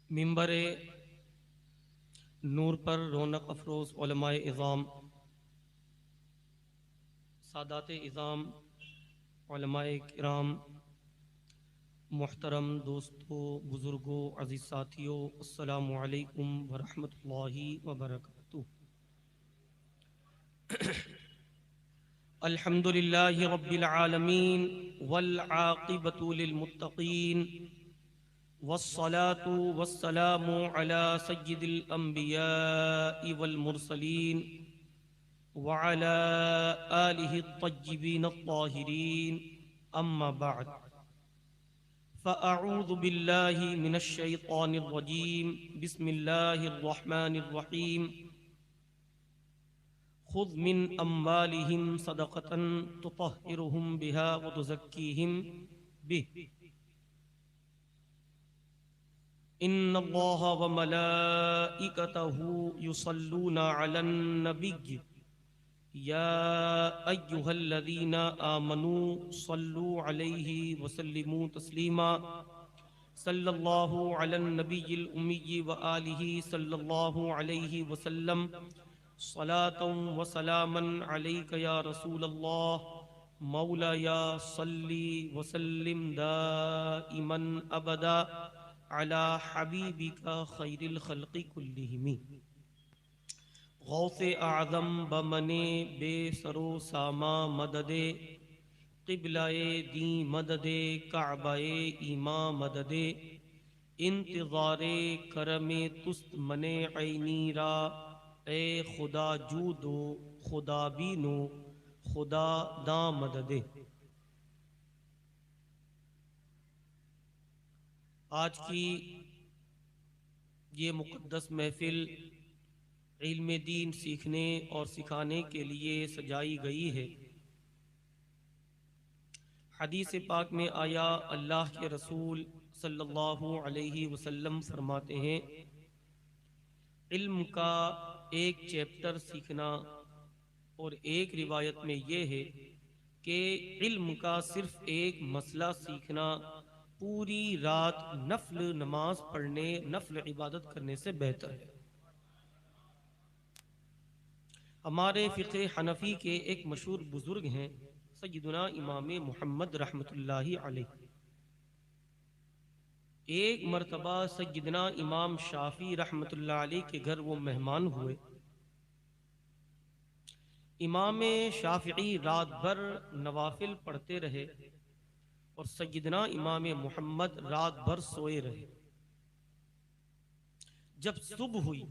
मिंबर नूर पर रौनक अफरोज़ उलमाए इज़ाम, सादात इज़ाम, उलमाए किराम, मुहतरम दोस्तों, बुज़ुर्गों, अज़ीज़ साथियों, अस्सलामु अलैकुम वरहमतुल्लाहि वबरकातुहू। अल्हम्दुलिल्लाहि रब्बिल आलमीन वल आक़िबतु लिल मुत्तक़ीन वस्सलातु वस्सलामु अला सय्यिदिल अंबियाइ वल मुरसलीन व अला आलिहि त्तय्यिबीन अत्ताहिरीन, अम्मा बअद। फ़अऊज़ु बिल्लाहि मिनश शैतानिर रजीम, बिस्मिल्लाहिर रहमानिर रहीम। खुज़ मिन अम्वालिहिम सदक़तन तुतह्हिरुहुम बिहा व तुज़क्कीहिम बिह, इन्नल्लाहा व मलाइकतहु युसल्लूना अलन नबिय्य, या अय्युहल्लज़ीना आमनू सल्लू अलैहि व सल्लिमू तस्लीमा। सल्लल्लाहु अलन नबिय्यिल उम्मी व आलिहि सल्लल्लाहु अलैहि वसल्लम। सलातम व सलामन अलैका या रसूलल्लाह, मौलाया सल्ली व सल्लिम दाइमन अबदा अला हबीबिका खैरिल खल्क़ि कुल्लिहिम। गौसे आज़म बमने बेसरो सामा मददे, क़िबलाए दी मददे काबाए ईमा मददे, इंतज़ारे करमे तुस्त मने ऐनीरा। ए खुदा जूदो खुदा बीनो खुदा दा मददे। आज की ये मुक़द्दस महफ़िल इल्म दीन सीखने और सिखाने के लिए सजाई गई है। हदीस पाक में आया, अल्लाह के रसूल सल्लल्लाहु अलैहि वसल्लम फरमाते हैं, इल्म का एक चैप्टर सीखना, और एक रिवायत में यह है कि इल्म का सिर्फ एक मसला सीखना पूरी रात नफल नमाज पढ़ने, नफल इबादत करने से बेहतर है। हमारे फ़िक़्ह हनफ़ी के एक मशहूर बुज़ुर्ग हैं सय्यदुना इमाम मोहम्मद रहमतुल्लाहि अलैह। एक मरतबा सय्यदना इमाम शाफ़ी रहमतुल्लाह अलैह के घर वो मेहमान हुए। इमाम शाफ़िई रात भर नवाफिल पढ़ते रहे और सय्यदना इमाम मोहम्मद रात भर सोए रहे। जब सुबह हुई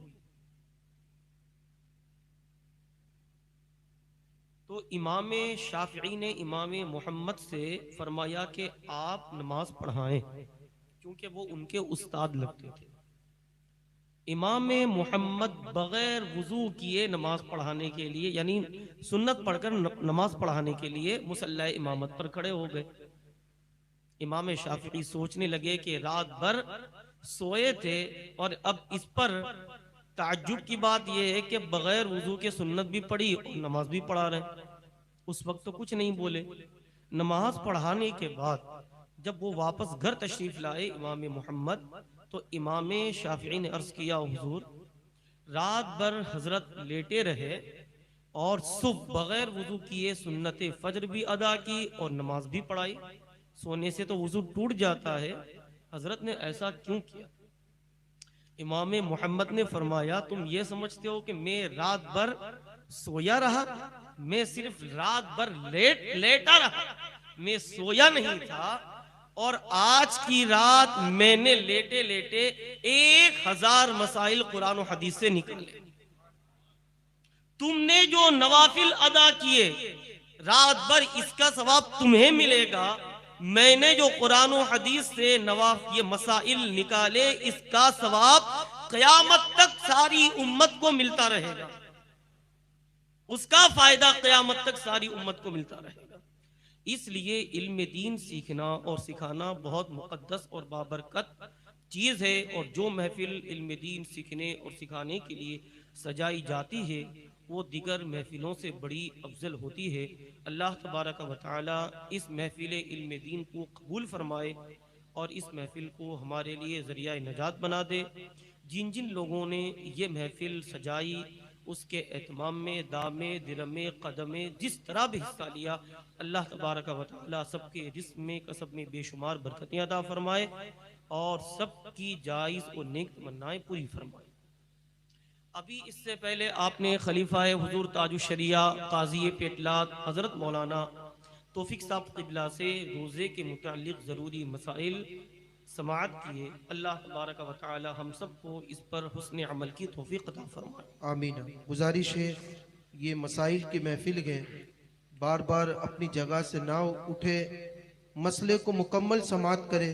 तो इमाम शाफ़िई ने इमाम मोहम्मद से फरमाया कि आप नमाज पढ़ाएं, क्योंकि वो उनके उस्ताद लगते थे। इमाम मोहम्मद बगैर वुजू किए नमाज पढ़ाने के लिए, यानी सुन्नत पढ़कर नमाज पढ़ाने के लिए मुसल्ला इमामत पर खड़े हो गए। इमाम शाफिई सोचने लगे कि रात भर सोए थे और अब इस पर ताज्जुब की बात यह है कि बगैर वुजू के सुन्नत भी पढ़ी और नमाज भी पढ़ा रहे। उस वक्त तो कुछ नहीं बोले। नमाज पढ़ाने के बाद जब वो वापस घर तशरीफ लाए इमाम मोहम्मद, तो इमाम शाफिई ने अर्ज किया, हुजूर रात भर हजरत लेटे रहे और सुबह बगैर वुजू किए सुन्नत फजर भी अदा की और नमाज भी पढ़ाई। सोने से तो वुजू टूट जाता है, हजरत ने ऐसा क्यों किया? इमाम मोहम्मद ने फरमाया, तुम ये समझते हो कि मैं रात भर सोया रहा? मैं सिर्फ रात भर लेटा रहा, मैं सोया नहीं था। और आज की रात मैंने लेटे लेटे 1000 मसाइल कुरान और हदीस से निकाले। तुमने जो नवाफिल अदा किए रात भर, इसका सवाब तुम्हें मिलेगा। मैंने जो कुरान और हदीस से ये मसाइल निकाले, इसका सवाब क़यामत तक सारी उम्मत को मिलता रहेगा। उसका फायदा क़यामत तक सारी उम्मत को मिलता रहेगा। इसलिए इल्म दीन सीखना और सिखाना बहुत मुक़द्दस और बाबरकत चीज़ है, और जो महफिल इल्म दीन सीखने और सिखाने के लिए सजाई जाती है वो दिगर महफिलों से बड़ी अफजल होती है। अल्लाह तबारक व तआला इस महफिल इल्म दीन को कबूल फरमाए और इस महफिल को हमारे लिए ज़रिया नजात बना दे। जिन जिन लोगों ने ये महफिल सजाई उसके एहतमाम में, दामे, दिरमे, कदमे, जिस तरह भी हिस्सा लिया, अल्लाह तबारक व तआला सबके रिस्क में, कसब में बेशुमार बरकतें अता फरमाए और सबकी जायज़ और नेक तमन्नाएं पूरी फरमाए। अभी इससे पहले आपने खलीफा हुजूर ताजुशरिया काजी पेटलात हज़रत मौलाना तौफीक साहब क़िबला से रोज़े के मुताल्लिक़ ज़रूरी मसाइल समाअत किए। अल्लाह तबारक व तआला हम सबको इस पर हुस्न अमल की तौफीक अता फरमाए। आमीन। गुजारिश है ये मसाइल की महफिल है, बार बार अपनी जगह से ना उठे, मसले को मुकम्मल समाअत करे।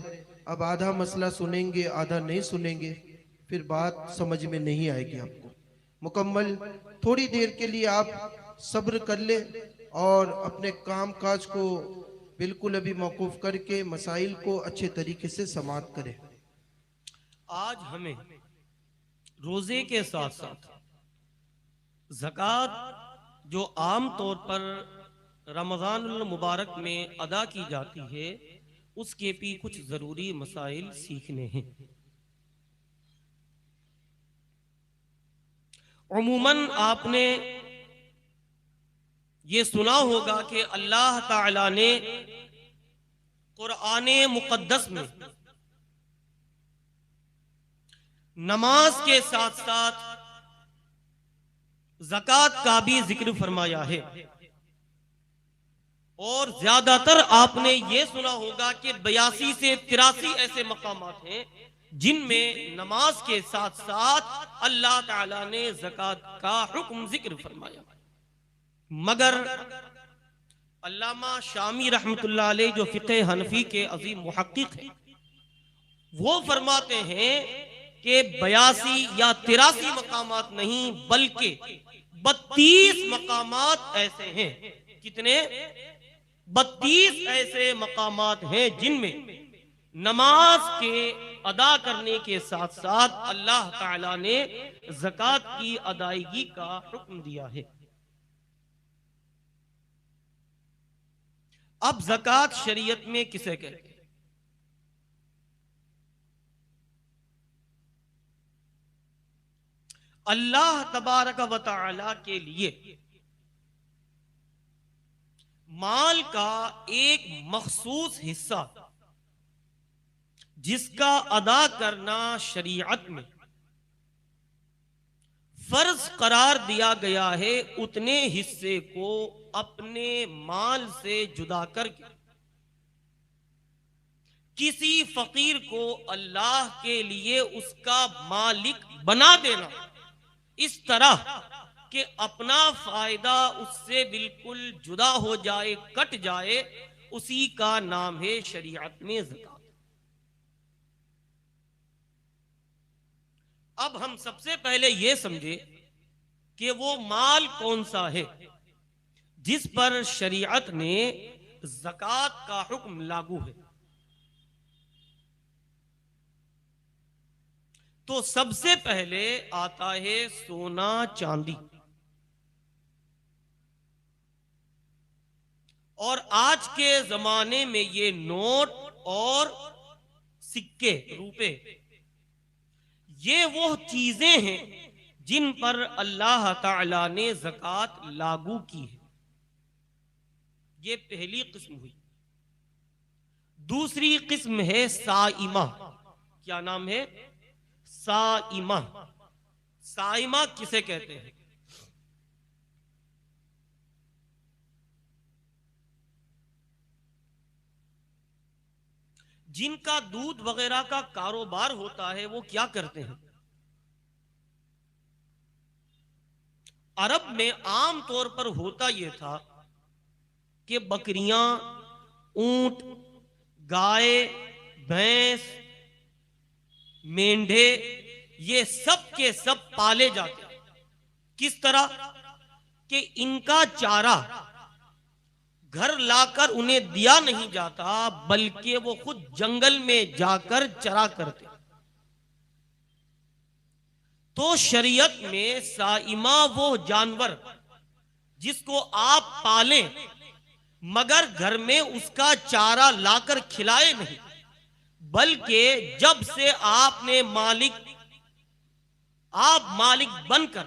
अब आधा मसला सुनेंगे आधा नहीं सुनेंगे, फिर बात समझ में नहीं आएगी आपको। मुकम्मल थोड़ी देर के लिए आप सब्र कर ले और अपने काम काज को बिल्कुल अभी मौकूफ करके मसाइल को अच्छे तरीके से समाअत करें। आज हमें रोजे के साथ साथ ज़कात जो आम तौर पर रमज़ानुल मुबारक में अदा की जाती है उसके भी कुछ ज़रूरी मसाइल सीखने हैं। उमूमन आपने ये सुना होगा कि अल्लाह ताला ने कुरान मुक़द्दस में नमाज के साथ साथ ज़कात का भी जिक्र फरमाया है और ज्यादातर आपने ये सुना होगा कि 82 से 83 ऐसे मकामात हैं जिनमें नमाज के साथ साथ अल्लाह ताला ने ज़कात का हुक्म जिक्र फरमाया। मगर अल्लामा शामी रहमतुल्लाह अलैह जो फ़िक़्ह हनफी के अजीम मुहक्किक हैं वो फरमाते हैं कि 82 या 83 मकामात नहीं बल्कि 32 मकामात ऐसे हैं। कितने? 32 ऐसे मकामात हैं जिनमें नमाज के अदा करने के साथ साथ अल्लाह ताला ने ज़कात की अदायगी का हुक्म दिया है। अब ज़कात शरीयत में किसे कहते हैं? अल्लाह तबारक व तआला के लिए माल का एक मखसूस हिस्सा जिसका अदा करना शरीयत में फर्ज करार दिया गया है, उतने हिस्से को अपने माल से जुदा करके किसी फकीर को अल्लाह के लिए उसका मालिक बना देना, इस तरह कि अपना फायदा उससे बिल्कुल जुदा हो जाए, कट जाए, उसी का नाम है शरीयत में ज़कात। अब हम सबसे पहले यह समझे कि वो माल कौन सा है जिस पर शरीयत ने ज़कात का हुक्म लागू है। तो सबसे पहले आता है सोना चांदी। और आज के जमाने में ये नोट और सिक्के, रुपए, ये वो चीजें हैं जिन पर अल्लाह ताला ने ज़कात लागू की है। ये पहली किस्म हुई। दूसरी किस्म है साइमा। क्या नाम है? साइमा। साइमा किसे कहते हैं? जिनका दूध वगैरह का कारोबार होता है वो क्या करते हैं? अरब में आम तौर पर होता यह था कि बकरियां, ऊंट, गाय, भैंस, मेंढे, ये सब के सब पाले जाते। किस तरह कि इनका चारा घर लाकर उन्हें दिया नहीं जाता, बल्कि वो खुद जंगल में जाकर चरा करते। तो शरीयत में साइमा वो जानवर जिसको आप पालें मगर घर में उसका चारा लाकर खिलाए नहीं, बल्कि जब से आप मालिक बनकर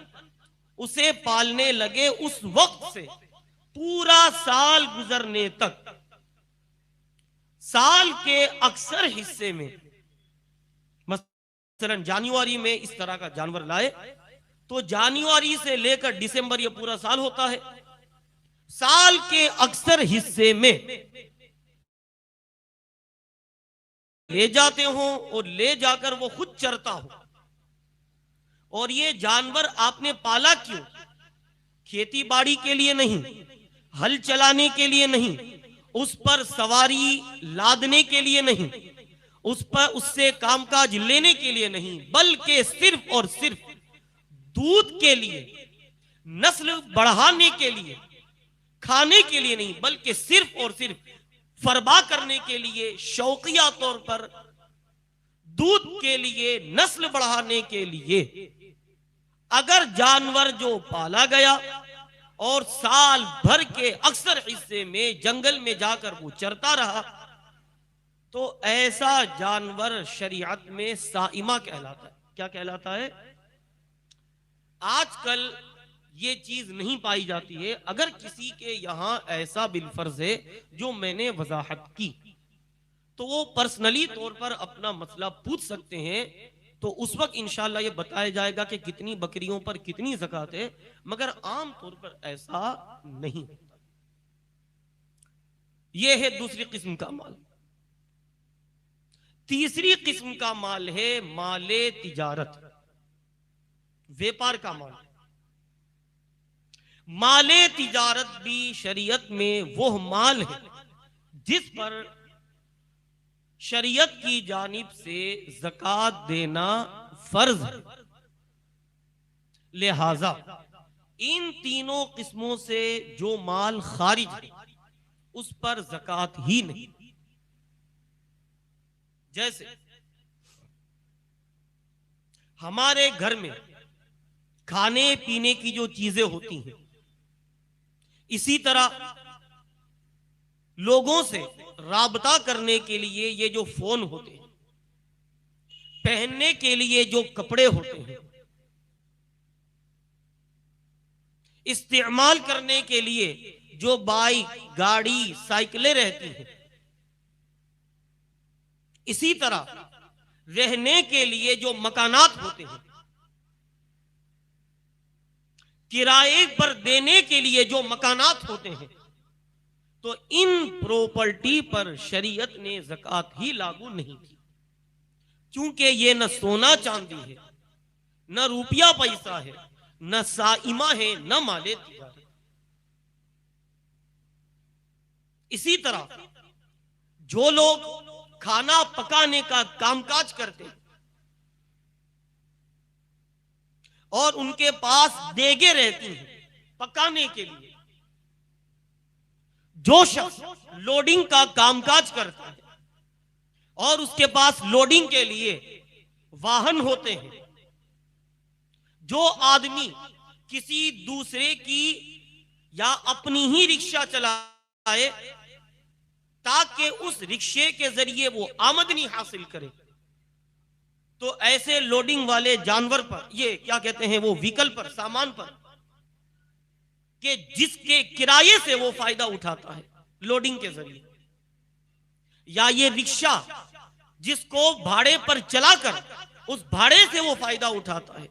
उसे पालने लगे, उस वक्त से पूरा साल गुजरने तक साल के अक्सर हिस्से में, मसलन जनवरी में इस तरह का जानवर लाए तो जनवरी से लेकर दिसंबर ये पूरा साल होता है, साल के अक्सर हिस्से में ले जाते हो और ले जाकर वो खुद चरता हो। और ये जानवर आपने पाला क्यों? खेती बाड़ी के लिए नहीं, हल चलाने के लिए नहीं, उस पर सवारी लादने के लिए नहीं, उससे कामकाज लेने के लिए नहीं, बल्कि सिर्फ और सिर्फ दूध के लिए, नस्ल बढ़ाने के लिए, खाने के लिए नहीं, बल्कि सिर्फ और सिर्फ फरबा करने के लिए, शौकिया तौर पर दूध के लिए, नस्ल बढ़ाने के लिए। अगर जानवर जो पाला गया और साल भर के अक्सर हिस्से में जंगल में जाकर वो चरता रहा, तो ऐसा जानवर शरीयत में साइमा कहलाता है। क्या कहलाता है? आजकल ये चीज नहीं पाई जाती है। अगर किसी के यहां ऐसा बिलफर्ज है जो मैंने वजाहत की, तो वो पर्सनली तौर पर अपना मसला पूछ सकते हैं, तो उस वक्त इंशाल्लाह ये बताया जाएगा कि कितनी बकरियों पर कितनी ज़कात है। मगर आम तौर पर ऐसा नहीं होता। यह है दूसरी किस्म का माल। तीसरी किस्म का माल है माले तिजारत, व्यापार का माल। माले तिजारत भी शरीयत में वो माल है जिस पर शरीयत की जानिब से ज़कात देना फर्ज है। लिहाजा इन तीनों किस्मों से जो माल खारिज है उस पर ज़कात ही नहीं। जैसे हमारे घर में खाने पीने की जो चीजें होती हैं, इसी तरह लोगों से राबता करने के लिए ये जो फोन होते हैं, पहनने के लिए जो कपड़े होते हैं, इस्तेमाल करने के लिए जो बाइक, गाड़ी, साइकिलें रहती हैं, इसी तरह रहने के लिए जो मकानात होते हैं, किराए पर देने के लिए जो मकानात होते हैं, तो इन प्रॉपर्टी पर शरीयत ने ज़कात ही लागू नहीं की। क्योंकि ये न सोना चांदी है, न रुपया पैसा है, न साइमा है, न माले तिजारत। इसी तरह जो लोग खाना पकाने का कामकाज करते हैं और उनके पास देगे रहती हैं पकाने के लिए, जो शख्स लोडिंग का कामकाज करता है और उसके पास लोडिंग के लिए वाहन होते हैं, जो आदमी किसी दूसरे की या अपनी ही रिक्शा चलाए ताकि उस रिक्शे के जरिए वो आमदनी हासिल करे, तो ऐसे लोडिंग वाले जानवर पर, ये क्या कहते हैं, वो व्हीकल पर, सामान पर, कि जिसके किराए से वो फायदा उठाता है लोडिंग के जरिए, या ये रिक्शा जिसको भाड़े पर चलाकर उस भाड़े से वो फायदा उठाता है,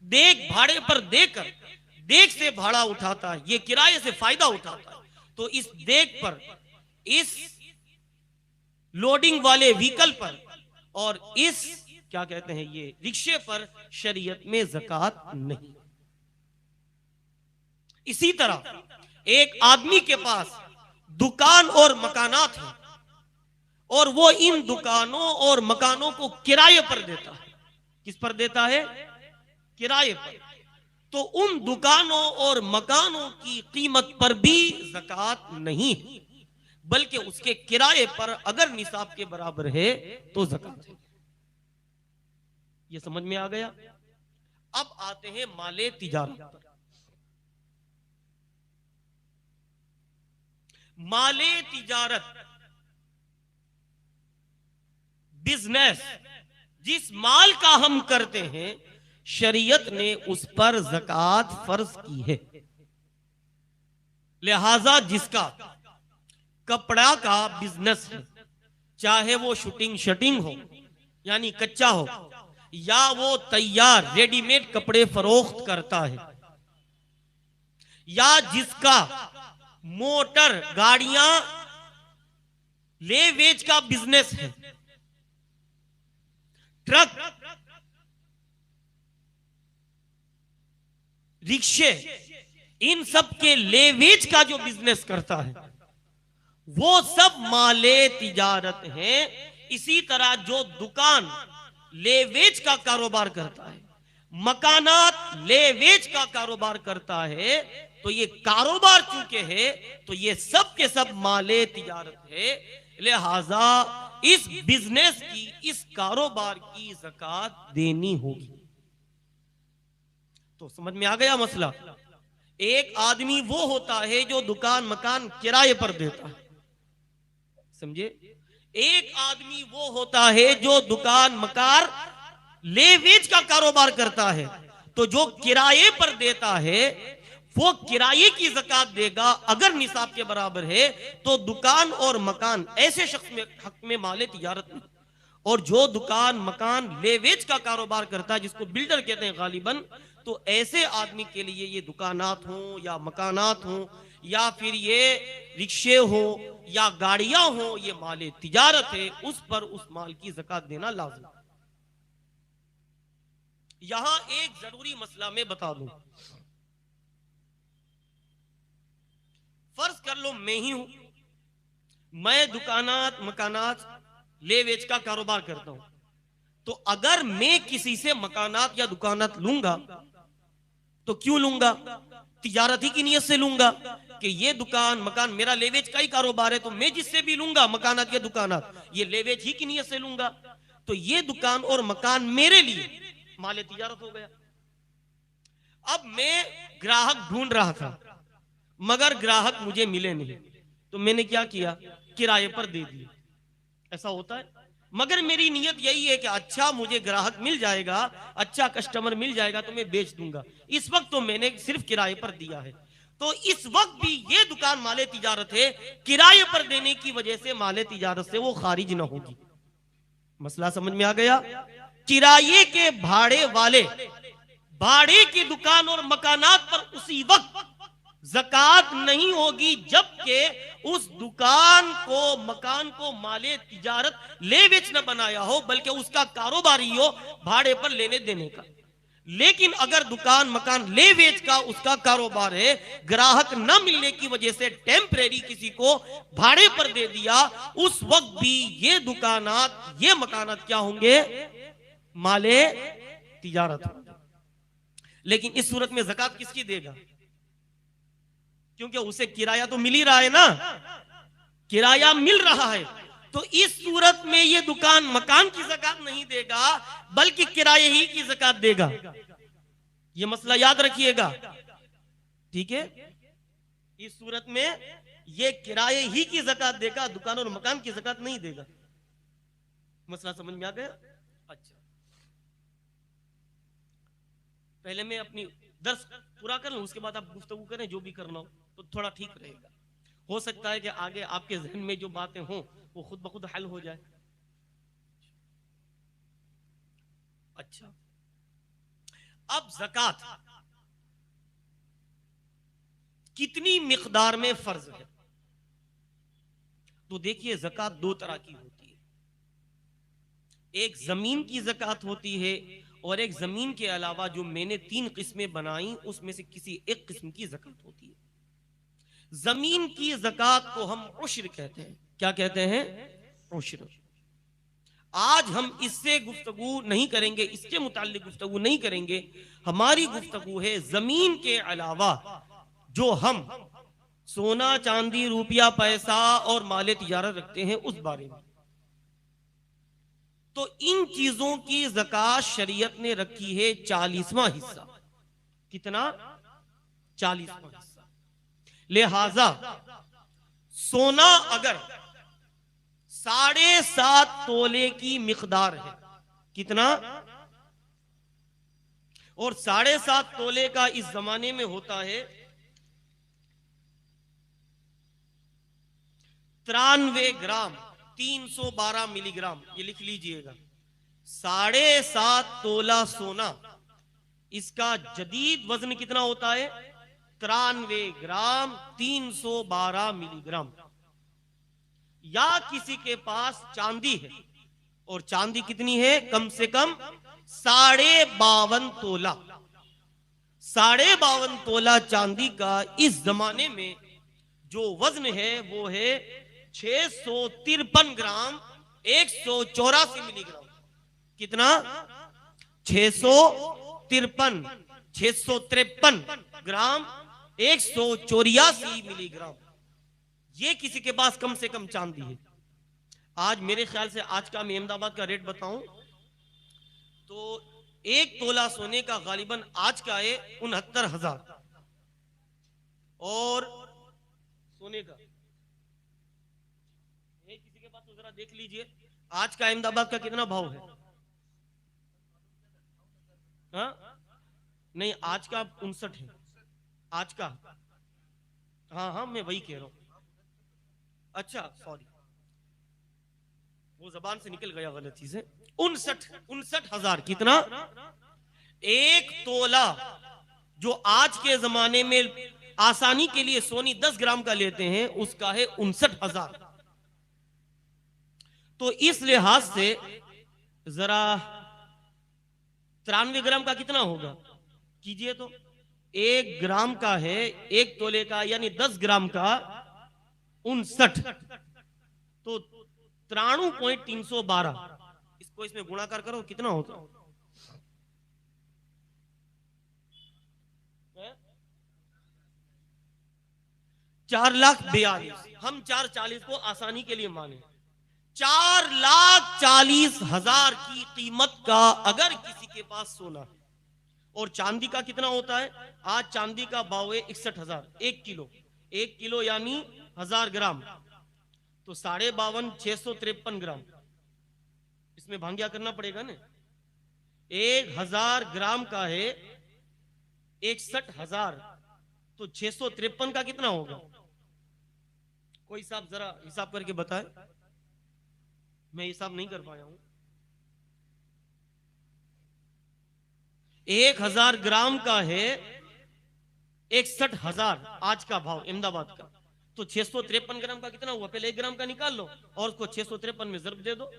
देख भाड़े पर देकर देख से भाड़ा उठाता है, ये किराए से फायदा उठाता है, तो इस देख पर, इस लोडिंग वाले व्हीकल पर और इस क्या कहते हैं ये रिक्शे पर शरीयत में ज़कात नहीं। इसी तरह एक आदमी के पास दुकान और मकानात हैं और वो इन दुकानों और मकानों को किराए पर देता है। किस पर देता है? किराए पर। तो उन दुकानों और मकानों की कीमत पर भी ज़कात नहीं है, बल्कि उसके किराए पर अगर निसाब के बराबर है तो ज़कात है। ये समझ में आ गया? अब आते हैं माले तिजारत पर। माले तिजारत बिजनेस जिस माल का हम करते हैं, शरीयत ने उस पर ज़कात फर्ज की है। लिहाजा जिसका कपड़ा का बिजनेस है, चाहे वो शूटिंग शटिंग हो यानी कच्चा हो, या वो तैयार रेडीमेड कपड़े फरोख्त करता है, या जिसका मोटर गाड़ियां ले वेच का बिजनेस है, ट्रक, रिक्शे, इन सब के ले वेच का जो बिजनेस करता है, वो सब माले तिजारत है। इसी तरह जो दुकान ले वेच का कारोबार करता है, मकानात ले वेच का कारोबार करता है, तो ये कारोबार चूंकि है तो ये सब के सब माले तिजारत है। लिहाजा इस बिजनेस की, इस कारोबार की ज़कात देनी होगी। तो समझ में आ गया मसला। एक आदमी वो होता है जो दुकान मकान किराए पर देता है, समझे। एक आदमी वो होता है जो दुकान मकान ले वेच का कारोबार करता है। तो जो किराए पर देता है वो किराए की ज़कात देगा। अगर निसाब के बराबर है तो दुकान और मकान ऐसे शख्स में हक में माले तिजारत नहीं। और जो दुकान मकान ले वेच का कारोबार करता है, जिसको बिल्डर कहते हैं गालिबन, तो ऐसे आदमी के लिए ये दुकानात हो या मकानात हो या फिर ये रिक्शे हो या गाड़ियां हो, ये माले तिजारत है, उस पर उस माल की ज़कात देना लाज़िम। यहां एक जरूरी मसला मैं बता दूं। फर्ज कर लो मैं ही हूं, मैं दुकानात मकानात ले वेच का कारोबार करता हूं, तो अगर मैं किसी से मकानात या दुकानात लूंगा तो क्यों लूंगा? तिजारत ही की नियत से लूंगा कि ये दुकान मकान मेरा लेवेज का ही कारोबार है, तो मैं जिससे भी लूंगा मकानात या दुकानात, ये लेवेज ही की नियत से लूंगा। तो ये दुकान और मकान मेरे लिए माले तिजारत हो गया। अब मैं ग्राहक ढूंढ रहा था मगर ग्राहक मुझे मिले नहीं, तो मैंने क्या किया? किराए पर दे दिए। ऐसा होता है। मगर मेरी नीयत यही है कि अच्छा मुझे ग्राहक मिल जाएगा, अच्छा कस्टमर मिल जाएगा तो मैं बेच दूंगा। इस वक्त तो मैंने सिर्फ किराए पर दिया है, तो इस वक्त भी ये दुकान माले तिजारत है। किराए पर देने की वजह से माले तिजारत से वो खारिज ना होगी। मसला समझ में आ गया? किराए के भाड़े वाले भाड़े की दुकान और मकानात पर उसी वक्त ज़कात नहीं होगी जबकि उस दुकान को मकान को माले तिजारत ले बेच न बनाया हो, बल्कि उसका कारोबार ही हो भाड़े पर लेने देने का। लेकिन अगर दुकान मकान ले बेच का उसका कारोबार है, ग्राहक न मिलने की वजह से टेम्परेरी किसी को भाड़े पर दे दिया, उस वक्त भी ये दुकानात ये मकानात क्या होंगे? माले तिजारत होंगे। लेकिन इस सूरत में ज़कात किसकी देगा? क्योंकि उसे किराया तो मिल ही रहा है ना, किराया मिल रहा है। तो इस सूरत में ये दुकान मकान की ज़कात नहीं देगा बल्कि किराए ही की ज़कात देगा। ये मसला याद रखिएगा, ठीक है। इस सूरत में ये किराए ही की ज़कात देगा, दुकान और मकान की ज़कात नहीं देगा। मसला समझ में आ गया? अच्छा, पहले मैं अपनी दर्स पूरा कर लूं, उसके बाद आप गुफ्तगू करें, जो भी करना हो तो थोड़ा ठीक रहेगा। हो सकता है कि आगे आपके जहन में जो बातें हों वो खुद ब खुद हल हो जाए। अच्छा, अब ज़कात कितनी मिकदार में फर्ज है? तो देखिए, ज़कात दो तरह की होती है। एक जमीन की ज़कात होती है और एक जमीन के अलावा जो मैंने 3 किस्में बनाई उसमें से किसी एक किस्म की ज़कात होती है। जमीन की ज़कात को हम उश्र कहते हैं। क्या कहते हैं? उश्र। आज हम इससे गुफ्तगू नहीं करेंगे, इसके मुताल्लिक गुफ्तगू नहीं करेंगे। हमारी गुफ्तगू है जमीन के अलावा जो हम सोना चांदी रुपया पैसा और माले तिजारत रखते हैं उस बारे में। तो इन चीजों की ज़कात शरीयत ने रखी है 40वां हिस्सा। कितना? 40वां हिस्सा। लिहाजा सोना अगर 7.5 तोले की मिकदार है। कितना? और 7.5 तोले का इस जमाने में होता है 93 ग्राम 312 मिलीग्राम। ये लिख लीजिएगा। 7.5 तोला सोना, इसका जदीद वजन कितना होता है? 93 ग्राम 312 मिलीग्राम। या किसी के पास चांदी है, और चांदी कितनी है? कम से कम 52.5 तोला। 52.5 तोला चांदी का इस जमाने में जो वजन है वो है 653 ग्राम 184 मिलीग्राम। कितना? 653 ग्राम 184 मिलीग्राम। ये किसी के पास कम से कम चांदी है। आज मेरे ख्याल से आज का मैं अहमदाबाद का रेट बताऊं तो 1 तोला सोने का गालिबन आज का है 69,000। और सोने का किसी के पास तो जरा देख लीजिए आज का अहमदाबाद का कितना भाव है? हाँ? नहीं, आज का 59 है आज का। हाँ हाँ, मैं वही कह रहा हूं। अच्छा सॉरी, वो जबान से निकल गया गलती से। 59,000। कितना? 1 तोला जो आज के जमाने में आसानी के लिए सोनी 10 ग्राम का लेते हैं उसका है 59,000। तो इस लिहाज से जरा 93 ग्राम का कितना होगा कीजिए तो। 1 ग्राम का है 1 तोले का, यानी 10 ग्राम का 59, तो 93.312। इसको इसमें गुणाकार करो, कितना होता? 4,42,000। हम 440 को आसानी के लिए माने। 4,40,000 की कीमत का अगर किसी के पास सोना है। और चांदी का कितना होता है? आज चांदी का भाव है 61,000 1 किलो। 1 किलो यानी 1000 ग्राम, तो 52,500 653 ग्राम। इसमें भांगिया करना पड़ेगा ना। 1000 ग्राम का है 61,000, तो 653 का कितना होगा? कोई साहब जरा हिसाब करके बताए। मैं हिसाब नहीं कर पाया हूं। 1000 ग्राम का है 61,000 आज का भाव अहमदाबाद का, तो 653 ग्राम का कितना हुआ? पहले 1 ग्राम का निकाल लो और उसको 653 में ज़र्ब दे दो।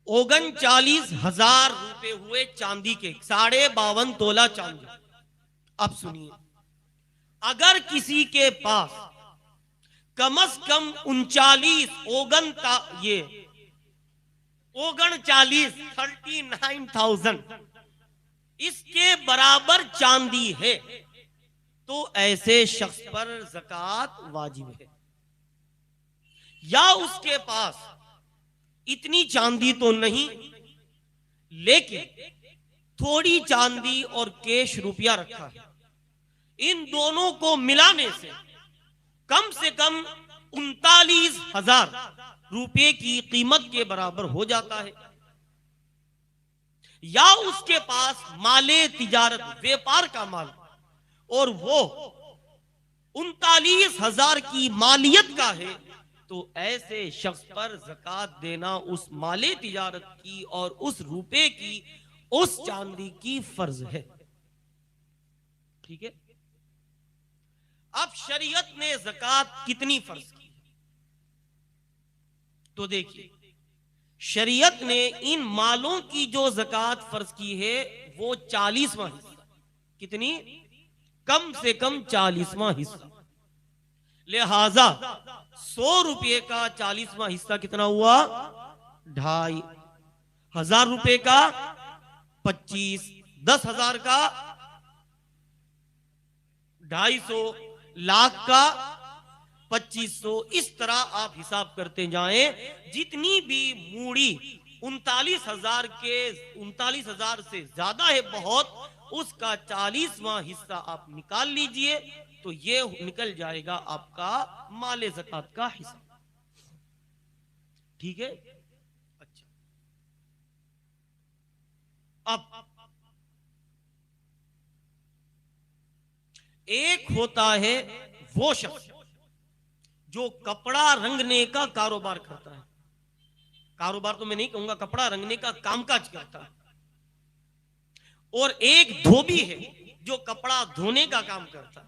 39,000 रुपए हुए चांदी के। 52.5 तोला चांदी। अब सुनिए, अगर किसी के पास कम से कम 39,000 इसके बराबर चांदी है तो ऐसे शख्स पर ज़कात वाजिब है। या उसके पास इतनी चांदी तो नहीं, लेकिन थोड़ी चांदी और कैश रुपया रखा है। इन दोनों को मिलाने से कम 39,000 रुपए की कीमत के बराबर हो जाता है। या उसके पास माले तिजारत व्यापार का माल और वो 39,000 की मालियत का है, तो ऐसे शख्स पर ज़कात देना उस माले तिजारत की और उस रुपए की, उस चांदी की फर्ज है। ठीक है। अब शरीयत ने ज़कात कितनी फर्ज की? तो देखिए, शरीयत ने इन मालों की जो ज़कात फर्ज की है वो 40वां हिस्सा। कितनी? कम से कम 40वां हिस्सा। लिहाजा 100 रुपये का 40वां हिस्सा कितना हुआ? 2,500 रुपए का 25, 10,000 का 250, लाख का 2500। इस तरह आप हिसाब करते जाएं। जितनी भी मूड़ी 39,000 से ज्यादा है बहुत, उसका 40वां हिस्सा आप निकाल लीजिए, तो तो ये निकल जाएगा आपका माले ज़कात का हिस्सा। ठीक है। अच्छा, अब एक होता है वो शख्स जो कपड़ा रंगने का कारोबार करता है। कारोबार तो मैं नहीं कहूंगा, कपड़ा रंगने का कामकाज करता है। और एक धोबी है जो कपड़ा धोने का काम करता है।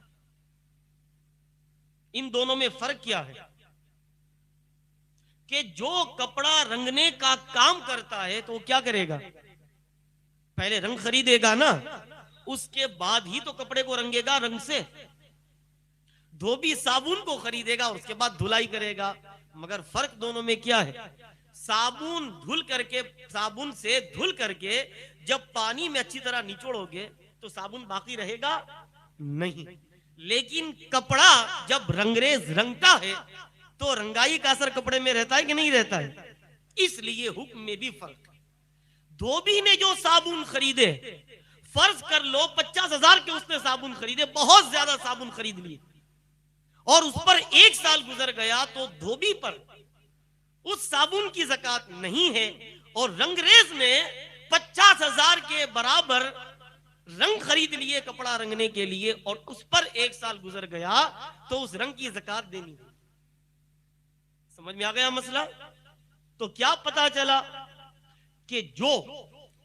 इन दोनों में फर्क क्या है कि जो कपड़ा रंगने का काम करता है तो वो क्या करेगा, पहले रंग खरीदेगा ना, उसके बाद ही तो कपड़े को रंगेगा रंग से। धोबी साबुन को खरीदेगा और उसके बाद धुलाई करेगा। मगर फर्क दोनों में क्या है, साबुन से धुल करके जब पानी में अच्छी तरह निचोड़ोगे तो साबुन बाकी रहेगा नहीं। लेकिन कपड़ा जब रंगरेज रंगता है तो रंगाई का असर कपड़े में रहता है कि नहीं रहता है। इसलिए हुक्म में भी फर्क है। धोबी ने जो साबुन खरीदे, फर्ज कर लो 50,000 के उसने साबुन खरीदे, बहुत ज्यादा साबुन खरीद लिए और उस पर 1 साल गुजर गया तो धोबी पर उस साबुन की ज़कात नहीं है। और रंगरेज ने 50,000 के बराबर रंग खरीद लिए कपड़ा रंगने के लिए और उस पर 1 साल गुजर गया तो उस रंग की ज़कात देनी है। समझ में आ गया मसला। तो क्या पता चला कि जो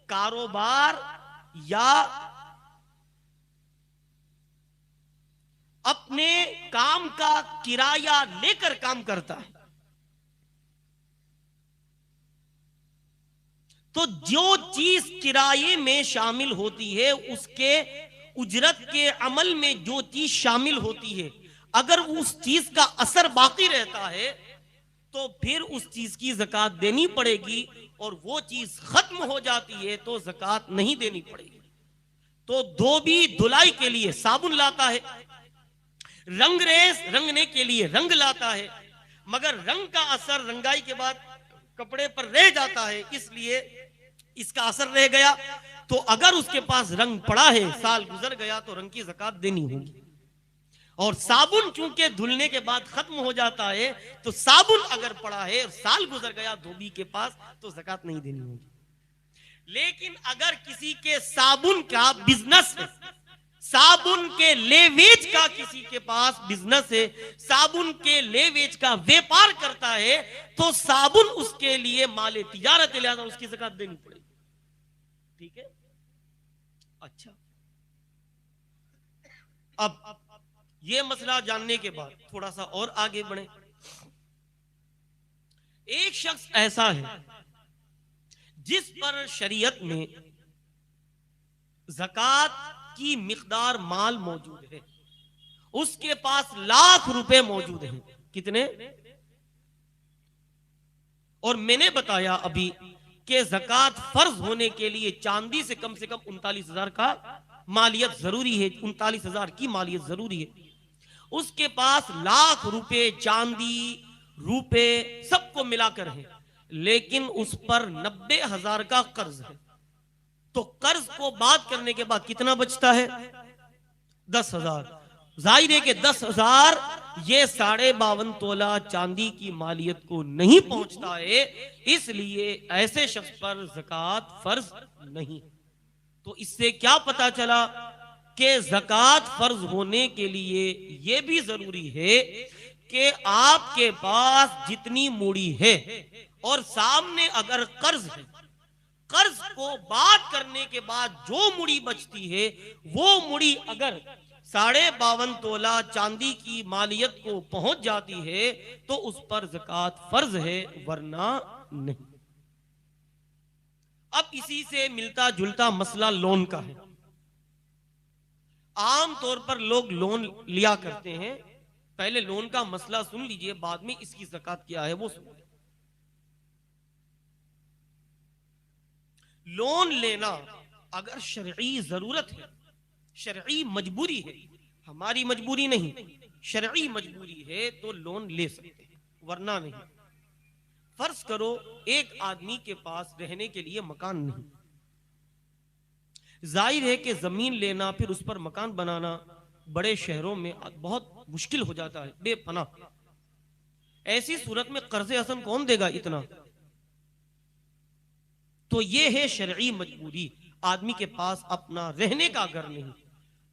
कारोबार या अपने काम का किराया लेकर काम करता है तो जो चीज किराए में शामिल होती है, उसके उजरत के अमल में जो चीज शामिल होती है, अगर उस चीज का असर बाकी रहता है तो फिर उस चीज की ज़कात देनी पड़ेगी। और वो चीज खत्म हो जाती है तो ज़कात नहीं देनी पड़ेगी। तो धोबी धुलाई के लिए साबुन लाता है, रंगरेज रंगने के लिए रंग लाता है, मगर रंग का असर रंगाई के बाद कपड़े पर रह जाता है, इसलिए इसका असर रह गया। तो अगर उसके पास रंग पड़ा है, साल गुजर गया तो रंग की ज़कात देनी होगी। और साबुन चूंकि धुलने के बाद खत्म हो जाता है तो साबुन अगर पड़ा है और साल गुजर गया धोबी के पास तो ज़कात नहीं देनी होगी। लेकिन अगर किसी के साबुन का बिजनेस है, साबुन के लेवेज का किसी के पास बिजनेस है, साबुन के लेवेज का व्यापार करता है तो साबुन उसके लिए माले तिजारत, लिहाजा उसकी ज़कात देनी पड़ेगी। ठीक है। अच्छा, अब ये मसला जानने के बाद थोड़ा सा और आगे बढ़े। एक शख्स ऐसा है जिस पर शरीयत में ज़कात की मिकदार माल मौजूद है, उसके पास लाख रुपए मौजूद हैं। कितने? और मैंने बताया अभी कि ज़कात फर्ज होने के लिए चांदी से कम 39,000 का मालियत जरूरी है, 39,000 की मालियत जरूरी है। उसके पास लाख रुपए चांदी रुपए सबको मिलाकर है, लेकिन उस पर 90,000 का कर्ज है। तो कर्ज को बात करने के बाद कितना बचता है? 10,000। जाहिर है कि 10,000 ये 52.5 तोला चांदी की मालियत को नहीं पहुंचता है, इसलिए ऐसे शख्स पर ज़कात फर्ज नहीं। तो इससे क्या पता चला कि ज़कात फर्ज होने के लिए यह भी जरूरी है कि आपके पास जितनी मूड़ी है और सामने अगर कर्ज है, कर्ज को बात करने के बाद जो मुड़ी बचती है वो मुड़ी अगर 52.5 तोला चांदी की मालियत को पहुंच जाती है तो उस पर ज़कात फर्ज है, वरना नहीं। अब इसी से मिलता जुलता मसला लोन का है। आम तौर पर लोग लोन लिया करते हैं। पहले लोन का मसला सुन लीजिए, बाद में इसकी ज़कात क्या है वो सुन। लोन लेना अगर शरई जरूरत है, शरई मजबूरी है, हमारी मजबूरी नहीं, शरई मजबूरी है तो लोन ले सकते हैं, वरना नहीं। फर्ज करो एक आदमी के पास रहने के लिए मकान नहीं, जाहिर है कि जमीन लेना फिर उस पर मकान बनाना बड़े शहरों में बहुत मुश्किल हो जाता है, बेपना। ऐसी सूरत में कर्ज़े हसन कौन देगा इतना? तो ये है शरई मजबूरी। आदमी के पास अपना रहने का घर नहीं,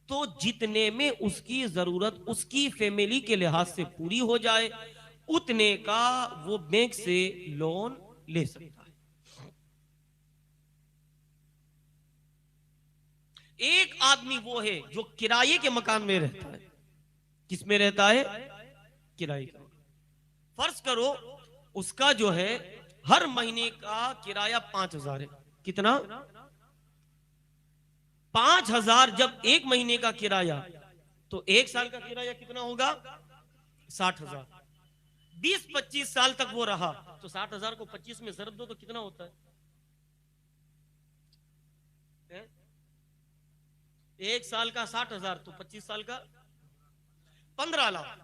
तो जितने में उसकी जरूरत उसकी फैमिली के लिहाज से पूरी हो जाए, उतने का वो बैंक से लोन ले सकता है। एक आदमी वो है जो किराए के मकान में रहता है। किस में रहता है? किराए का। फर्ज करो उसका जो है हर महीने का किराया 5,000 है। कितना? 5,000 जब एक महीने का किराया, तो एक साल का किराया कितना होगा? 60,000। 20-25 साल तक वो रहा, तो 60,000 को 25 में ज़रब दो तो कितना होता है? एक साल का 60,000 तो 25 साल का 15 लाख।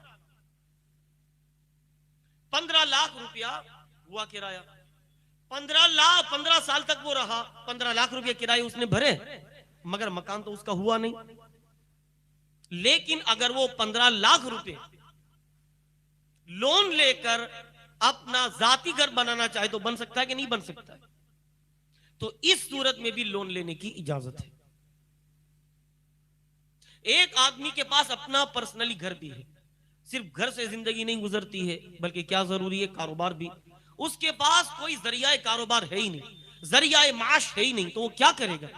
15 लाख रुपया हुआ किराया। 15 साल तक वो रहा, 15 लाख रुपया किराया उसने भरे, मगर मकान तो उसका हुआ नहीं। लेकिन अगर वो 15 लाख रुपए लोन लेकर अपना जाती घर बनाना चाहे तो बन सकता है कि नहीं बन सकता है? तो इस सूरत में भी लोन लेने की इजाजत है। एक आदमी के पास अपना पर्सनली घर भी है, सिर्फ घर से जिंदगी नहीं गुजरती है, बल्कि क्या जरूरी है? कारोबार भी। उसके पास कोई जरिया कारोबार है ही नहीं, जरिया माश है ही नहीं, तो वो क्या करेगा?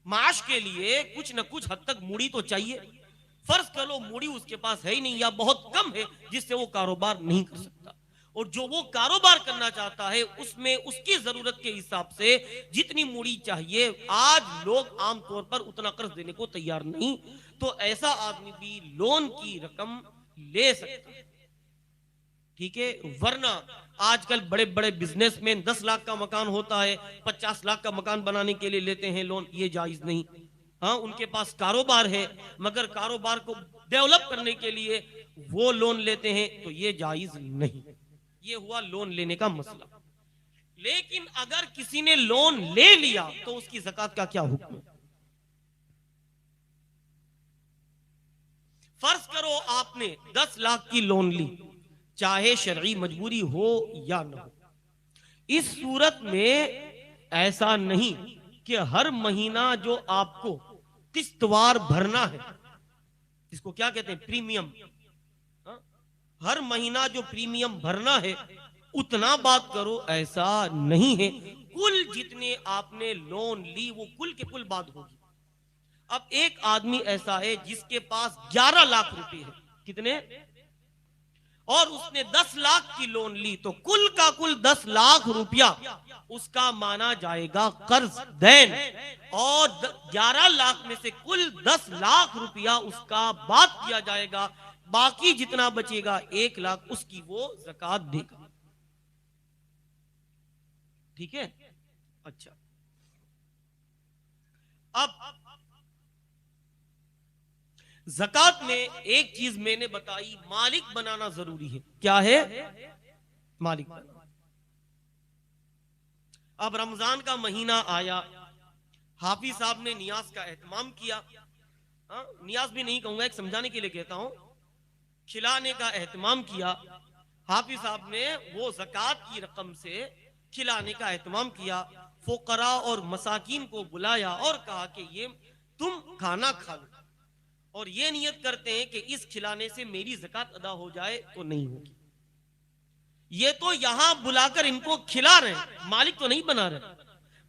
माश के लिए कुछ न कुछ हद तक मूड़ी तो चाहिए। फर्ज कर लो मूड़ी उसके पास है ही नहीं या बहुत कम है, जिससे वो कारोबार नहीं कर सकता। और जो वो कारोबार करना चाहता है उसमें उसकी जरूरत के हिसाब से जितनी मूड़ी चाहिए, आज लोग आमतौर पर उतना कर्ज देने को तैयार नहीं, तो ऐसा आदमी भी लोन की रकम ले सकता है। ठीक है? वरना आजकल बड़े बड़े बिजनेसमैन 10 लाख का मकान होता है, 50 लाख का मकान बनाने के लिए लेते हैं लोन, ये जायज नहीं। हाँ, उनके पास कारोबार है, मगर कारोबार को डेवलप करने के लिए वो लोन लेते हैं, तो ये जायज नहीं। ये हुआ लोन लेने का मसला। लेकिन अगर किसी ने लोन ले लिया तो उसकी ज़कात का क्या हुक्म है? फर्ज करो आपने 10 लाख की लोन ली, चाहे शरई मजबूरी हो या न हो। इस सूरत में ऐसा नहीं कि हर महीना जो आपको किस्तवार भरना है, इसको क्या कहते हैं? प्रीमियम। हर महीना जो प्रीमियम भरना है उतना बात करो, ऐसा नहीं है। कुल जितने आपने लोन ली वो कुल के कुल बात होगी। अब एक आदमी ऐसा है जिसके पास 11 लाख रुपए है। कितने? और उसने 10 लाख की लोन ली, तो कुल का कुल 10 लाख रुपया उसका माना जाएगा कर्ज देन, और 11 लाख में से कुल 10 लाख रुपया उसका बात किया जाएगा। बाकी जितना बचेगा 1 लाख उसकी वो ज़कात देगा। ठीक है? अच्छा, अब ज़कात में एक चीज मैंने बताई, मालिक बनाना जरूरी है। क्या है? मालिक बनाना। अब रमजान का महीना आया, हाफिज साहब ने नियाज का एहतमाम किया। नियाज भी नहीं कहूंगा, एक समझाने के लिए कहता हूं, खिलाने का एहतमाम किया। हाफिज साहब ने वो ज़कात की रकम से खिलाने का एहतमाम किया। फुकरा और मसाकीन को बुलाया और कहा कि ये तुम खाना खा लो, और ये नियत करते हैं कि इस खिलाने से मेरी ज़कात अदा हो जाए, तो नहीं होगी। ये तो यहां बुलाकर इनको खिला रहे हैं, मालिक तो नहीं बना रहे।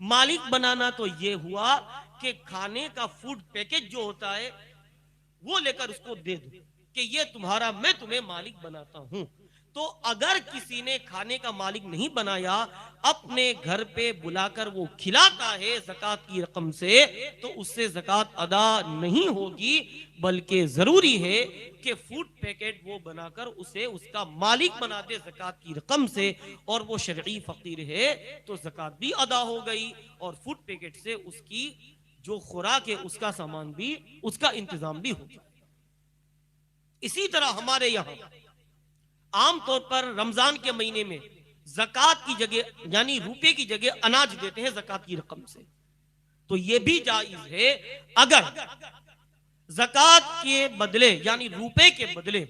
मालिक बनाना तो ये हुआ कि खाने का फूड पैकेज जो होता है वो लेकर उसको दे दो कि ये तुम्हारा, मैं तुम्हें मालिक बनाता हूं। तो अगर किसी ने खाने का मालिक नहीं बनाया, अपने घर पे बुलाकर वो खिलाता है ज़कात की रकम से, तो उससे ज़कात अदा नहीं होगी, बल्कि जरूरी है कि फूड पैकेट वो बनाकर उसे उसका मालिक बना दे ज़कात की रकम से, और वो शरई फकीर है तो ज़कात भी अदा हो गई, और फूड पैकेट से उसकी जो खुराक है उसका सामान भी, उसका इंतजाम भी हो गया। इसी तरह हमारे यहाँ आमतौर पर रमजान के महीने में ज़कात की जगह यानी रुपए की जगह अनाज देते हैं ज़कात की रकम से, तो यह भी जायज है। अगर ज़कात के बदले यानी रुपए के बदले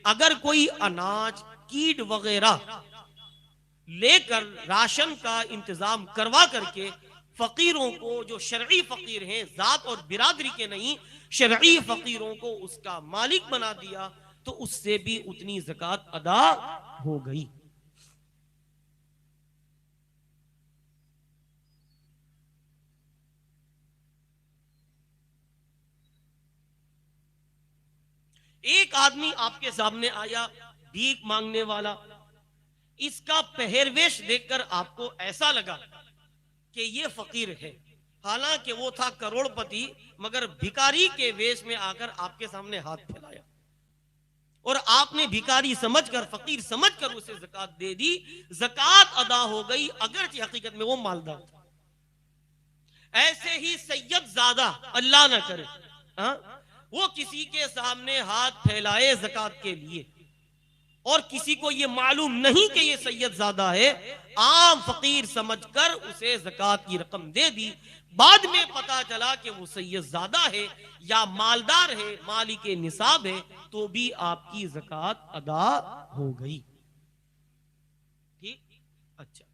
अगर कोई अनाज, कीट वगैरह लेकर राशन का इंतजाम करवा करके फकीरों को, जो शरई फकीर हैं, जात और बिरादरी के नहीं, शरई फकीरों को उसका मालिक बना दिया, तो उससे भी उतनी ज़कात अदा हो गई। एक आदमी आपके सामने आया, भीख मांगने वाला। इसका पहरवेश देखकर आपको ऐसा लगा कि ये फकीर है। हालांकि वो था करोड़पति, मगर भिखारी के वेश में आकर आपके सामने हाथ फैलाया और आपने भिखारी समझकर, फकीर समझकर उसे ज़कात दे दी। ज़कात अदा हो गई, अगरचे हकीकत में वो मालदार था। ऐसे ही सैयद ज़ादा, अल्लाह ना करे, वो किसी के सामने हाथ फैलाए ज़कात के लिए और किसी को ये मालूम नहीं कि ये सैयद ज़ादा है, आम फकीर समझकर उसे ज़कात की रकम दे दी। बाद में पता चला कि वो सैयद ज़ादा है या मालदार है, मालिक निसाब है, तो भी आपकी ज़कात अदा हो गई। ठीक, अच्छा।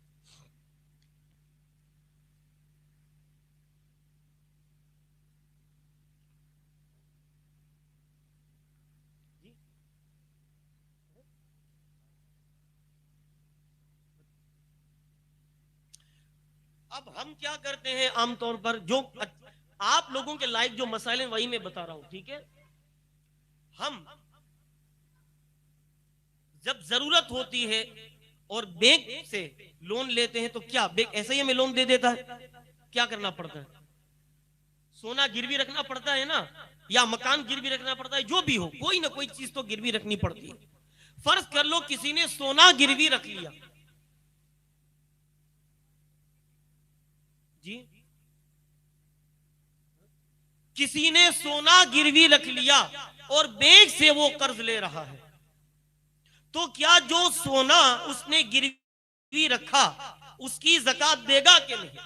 अब हम क्या करते हैं आमतौर पर, जो आप लोगों के लायक जो मसाइल हैं वही मैं बता रहा हूं, ठीक है। हम जब जरूरत होती है और बैंक से लोन लेते हैं तो क्या बैंक ऐसे ही हमें लोन दे देता है? क्या करना पड़ता है? सोना गिरवी रखना पड़ता है ना, या मकान गिरवी रखना पड़ता है, जो भी हो, कोई ना कोई चीज तो गिरवी रखनी पड़ती है। फर्ज कर लो किसी ने सोना गिरवी रख लिया जी, किसी ने सोना गिरवी रख लिया और बैंक से वो कर्ज ले रहा है, तो क्या जो सोना उसने गिरवी रखा उसकी ज़कात देगा कि नहीं?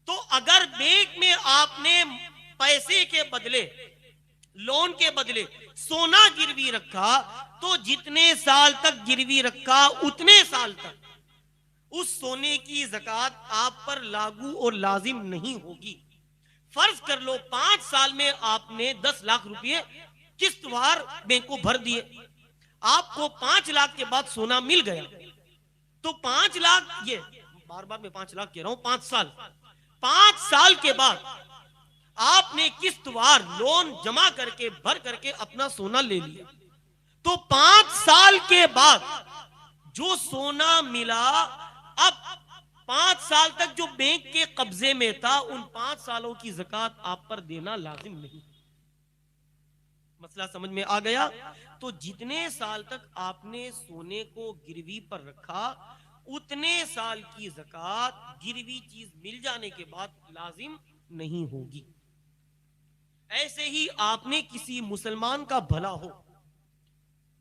तो अगर बैंक में आपने पैसे के बदले, लोन के बदले सोना गिरवी रखा, तो जितने साल तक गिरवी रखा उतने साल तक उस सोने की ज़कात आप पर लागू और लाजिम नहीं होगी। फर्ज कर लो 5 साल में आपने 10 लाख रुपए किस्तवार बैंक को भर दिए, आपको 5 लाख के बाद सोना मिल गया, तो 5 लाख, ये बार बार मैं 5 लाख कह रहा हूं, 5 साल के बाद आपने किस्तवार लोन जमा करके भर करके अपना सोना ले लिया, तो 5 साल के बाद जो सोना मिला, अब 5 साल तक जो बैंक के कब्जे में था, उन 5 सालों की ज़कात आप पर देना लाजिम नहीं। मसला समझ में आ गया? तो जितने साल तक आपने सोने को गिरवी पर रखा, उतने साल की ज़कात गिरवी चीज मिल जाने के बाद लाजिम नहीं होगी। ऐसे ही आपने किसी मुसलमान का भला हो,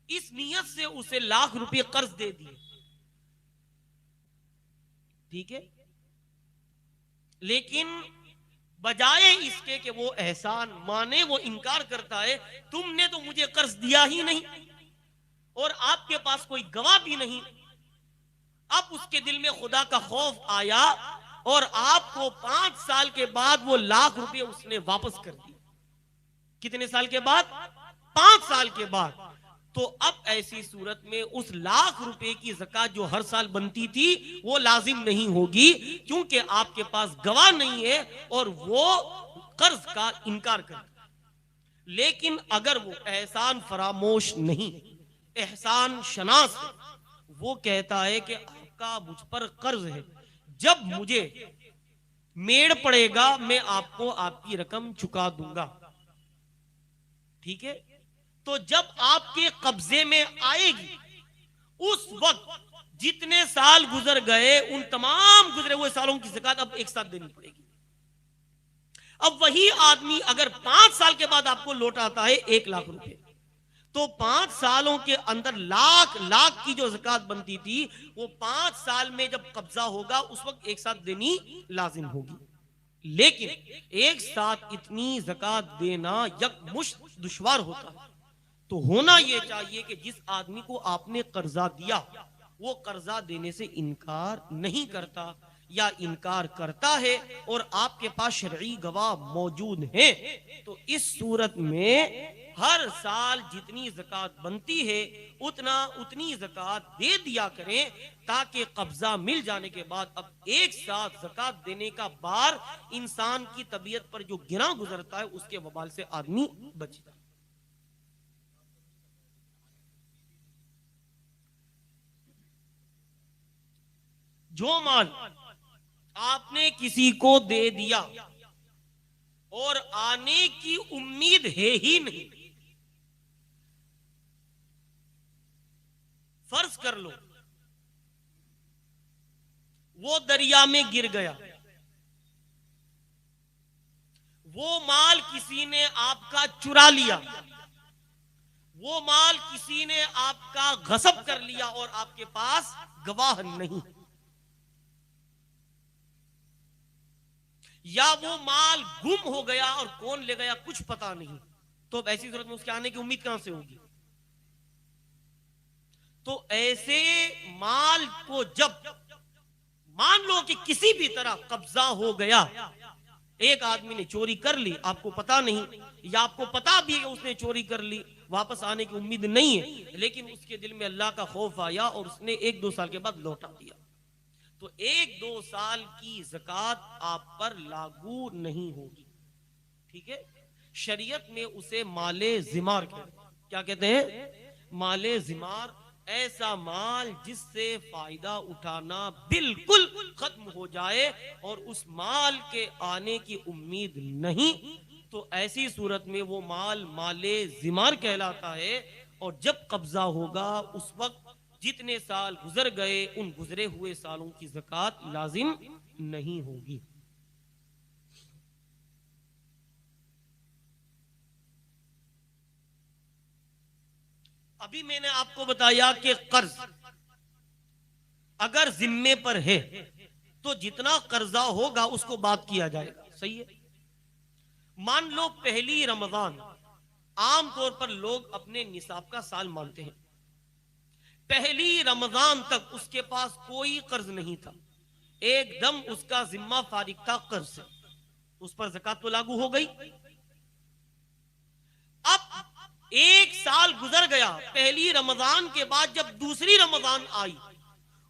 इस नियत से उसे लाख रुपए कर्ज दे दिए, ठीक है, लेकिन बजाय इसके कि वो एहसान माने, वो इनकार करता है, तुमने तो मुझे कर्ज दिया ही नहीं और आपके पास कोई गवाह भी नहीं। अब उसके दिल में खुदा का खौफ आया और आपको 5 साल के बाद वो लाख रुपए उसने वापस कर दिए। कितने साल के बाद? 5 साल के बाद। तो अब ऐसी सूरत में उस लाख रुपए की ज़कात जो हर साल बनती थी वो लाजिम नहीं होगी, क्योंकि आपके पास गवाह नहीं है और वो कर्ज का इनकार करता। लेकिन अगर वो एहसान फरामोश नहीं, एहसान शनास है, वो कहता है कि आपका मुझ पर कर्ज है, जब मुझे मेड़ पड़ेगा मैं आपको आपकी रकम चुका दूंगा, ठीक है। तो जब आपके कब्जे में आएगी, उस वक्त जितने साल गुजर गए, उन तमाम गुजरे हुए सालों की ज़कात अब एक साथ देनी पड़ेगी। अब वही आदमी अगर 5 साल के बाद आपको लौटाता है 1 लाख रुपए, तो 5 सालों के अंदर लाख लाख की जो ज़कात बनती थी, वो 5 साल में जब कब्जा होगा उस वक्त एक साथ देनी लाजिम होगी। लेकिन एक साथ इतनी ज़कात देना यकमुश्त दुश्वार होता है। तो होना यह चाहिए कि जिस आदमी को आपने कर्जा दिया वो कर्जा देने से इनकार नहीं करता, या इनकार करता है और आपके पास शरई गवाह मौजूद हैं, तो इस सूरत में हर साल जितनी ज़कात बनती है उतनी ज़कात दे दिया करें, ताकि कब्जा मिल जाने के बाद अब एक साथ ज़कात देने का बार इंसान की तबीयत पर जो गिरा गुजरता है उसके वबाल से आदमी बच जाए। जो माल आपने किसी को दे दिया और आने की उम्मीद है ही नहीं, फर्ज कर लो वो दरिया में गिर गया, वो माल किसी ने आपका चुरा लिया, वो माल किसी ने आपका गसब कर लिया और आपके पास गवाह नहीं, या वो माल गुम हो गया और कौन ले गया कुछ पता नहीं, तो अब ऐसी सूरत में उसके आने की उम्मीद कहां से होगी। तो ऐसे माल को जब मान लो कि किसी भी तरह कब्जा हो गया, एक आदमी ने चोरी कर ली, आपको पता नहीं, या आपको पता भी है कि उसने चोरी कर ली, वापस आने की उम्मीद नहीं है, लेकिन उसके दिल में अल्लाह का खौफ आया और उसने 1-2 साल के बाद लौटा दिया, तो 1-2 साल की ज़कात आप पर लागू नहीं होगी। ठीक है, शरीयत में उसे माले जिमार कहते हैं। क्या कहते हैं? माले जिमार, ऐसा माल जिससे फायदा उठाना बिल्कुल खत्म हो जाए और उस माल के आने की उम्मीद नहीं, तो ऐसी सूरत में वो माल माले जिमार कहलाता है। और जब कब्जा होगा उस वक्त जितने साल गुजर गए उन गुजरे हुए सालों की ज़कात लाजिम नहीं होगी। अभी मैंने आपको बताया कि कर्ज अगर जिम्मे पर है तो जितना कर्जा होगा उसको बात किया जाएगा। सही है। मान लो पहली रमजान, आमतौर पर लोग अपने निसाब का साल मानते हैं, पहली रमजान तक उसके पास कोई कर्ज नहीं था, एकदम उसका जिम्मा फारिग था कर्ज से, उस पर ज़कात तो लागू हो गई। अब 1 साल गुजर गया, पहली रमजान के बाद जब दूसरी रमजान आई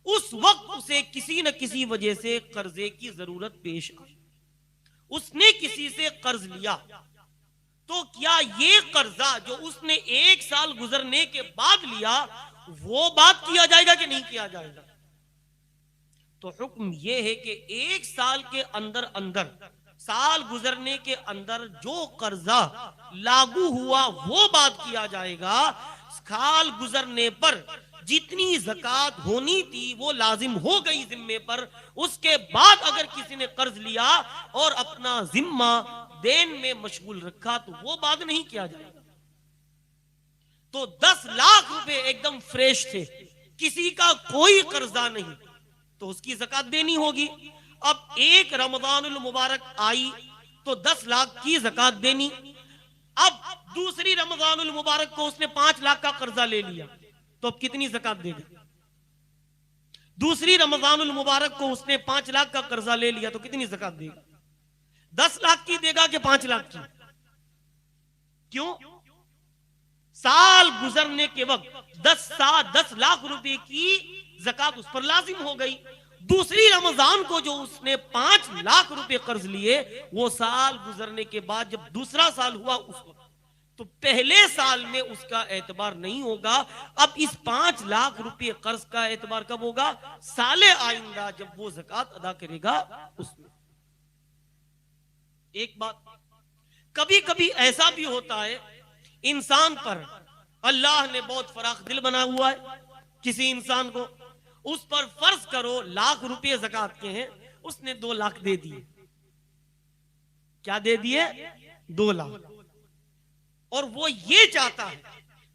उस वक्त उसे किसी न किसी वजह से कर्जे की जरूरत पेश आई, उसने किसी से कर्ज लिया, तो क्या ये कर्जा जो उसने 1 साल गुजरने के बाद लिया वो बात किया जाएगा कि नहीं किया जाएगा? तो हुक्म यह है कि 1 साल के अंदर अंदर, साल गुजरने के अंदर जो कर्जा लागू हुआ वो बात किया जाएगा। साल गुजरने पर जितनी ज़कात होनी थी वो लाजिम हो गई जिम्मे पर, उसके बाद अगर किसी ने कर्ज लिया और अपना जिम्मा देन में मशगूल रखा तो वो बात नहीं किया जाएगा। तो 10 लाख रुपए एकदम फ्रेश थे, किसी का कोई कर्जा नहीं, तो उसकी ज़कात देनी होगी। अब एक रमजानुल मुबारक आई तो 10 लाख की ज़कात देनी। अब दूसरी रमजानुल मुबारक को उसने 5 लाख का कर्जा ले लिया, तो अब कितनी ज़कात देगा? दूसरी रमजानुल मुबारक को उसने 5 लाख का कर्जा ले लिया तो कितनी ज़कात देगा? 10 लाख की देगा कि 5 लाख की? क्यों? साल गुजरने के वक्त 10 लाख रुपए की ज़कात उस पर लाजिम हो गई। दूसरी रमजान को जो उसने 5 लाख रुपए कर्ज लिए वो साल गुजरने के बाद जब दूसरा साल हुआ उस वक्त, तो पहले साल में उसका एतबार नहीं होगा। अब इस 5 लाख रुपए कर्ज का एतबार कब होगा? साले आइंदा जब वो ज़कात अदा करेगा उसमें। एक बात, कभी कभी ऐसा भी होता है इंसान पर अल्लाह ने बहुत फराख दिल बना हुआ है, किसी इंसान को, उस पर फर्ज करो लाख रुपए ज़कात के हैं, उसने 2 लाख दे दिए। क्या दे दिए? 2 लाख। और वो ये चाहता है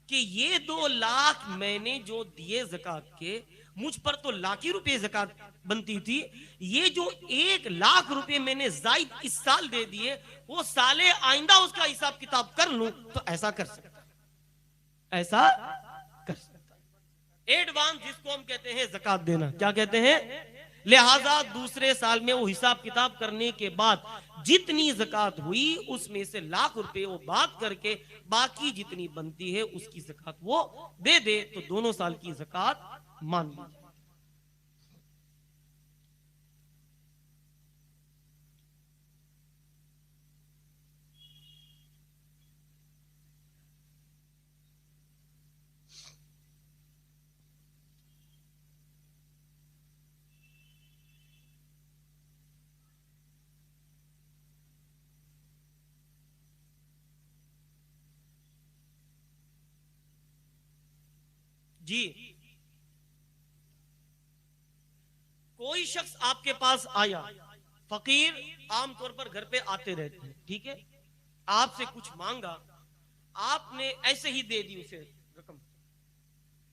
कि ये 2 लाख मैंने जो दिए ज़कात के मुझ पर तो लाखों रुपए ज़कात बनती थी, ये जो 1 लाख रुपए मैंने जायद इस साल दे दिए, वो साले आइंदा उसका हिसाब किताब कर लूं तो ऐसा कर सकता, ऐसा कर सकता। एडवांस जिसको हम कहते हैं ज़कात देना, क्या कहते हैं? लिहाजा दूसरे साल में वो हिसाब किताब करने के बाद जितनी ज़कात हुई उसमें से लाख रुपए वो बात करके बाकी जितनी बनती है उसकी ज़कात वो दे दे, तो दोनों साल की ज़कात मान ली। जी, कोई शख्स आपके पास आया, फकीर आमतौर पर घर पे आते रहते हैं, ठीक है, आपसे कुछ मांगा, आपने ऐसे ही दे दी उसे रकम।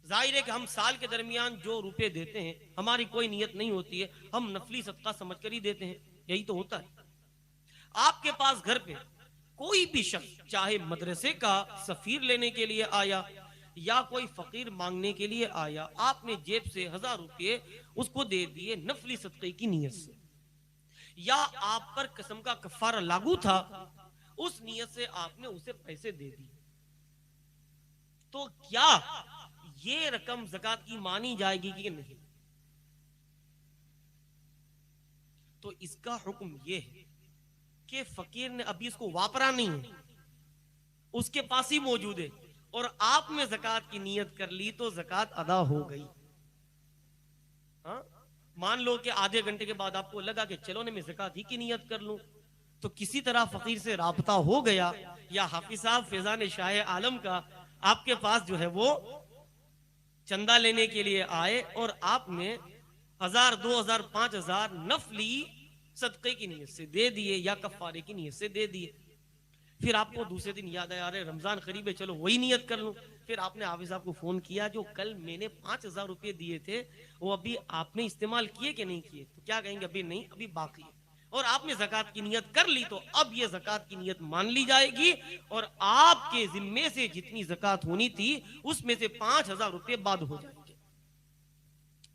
जाहिर है कि हम साल के दरमियान जो रुपए देते हैं हमारी कोई नियत नहीं होती है, हम नफली सदका समझकर ही देते हैं, यही तो होता है। आपके पास घर पे कोई भी शख्स चाहे मदरसे का सफीर लेने के लिए आया या कोई फकीर मांगने के लिए आया, आपने जेब से 1000 रुपये उसको दे दिए नफली सदक़े की नियत से, या आप पर कसम का कफारा लागू था, उस नियत से आपने उसे पैसे दे दिए, तो क्या ये रकम ज़कात की मानी जाएगी कि नहीं? तो इसका हुक्म ये है कि फकीर ने अभी इसको वापरा नहीं है, उसके पास ही मौजूद है, और आपने ज़कात की नियत कर ली तो ज़कात अदा हो गई। हाँ? मान लो कि आधे घंटे के बाद आपको लगा कि चलो ना मैं ज़कात ही की नियत कर लूं, तो किसी तरह फकीर से राब्ता हो गया, या हाफिज साहब फैजान शाह आलम का आपके पास जो है वो चंदा लेने के लिए आए और आपने 1000, 2000, 5000 नफली सदक़े की नियत से दे दिए या कफारे की नियत से दे दिए। फिर आपको दूसरे दिन याद आया, अरे रमजान करीब है, चलो वही नियत कर लूं। फिर आपने हाफिज साहब को फोन किया, जो कल मैंने 5000 रुपये दिए थे वो अभी आपने इस्तेमाल किए कि नहीं किए? तो क्या कहेंगे? अभी नहीं, अभी बाकी है। और आपने ज़कात की नियत कर ली, तो अब ये ज़कात की नियत मान ली जाएगी और आपके जिम्मे से जितनी ज़कात होनी थी उसमें से 5000 रुपये बाद हो जाएंगे।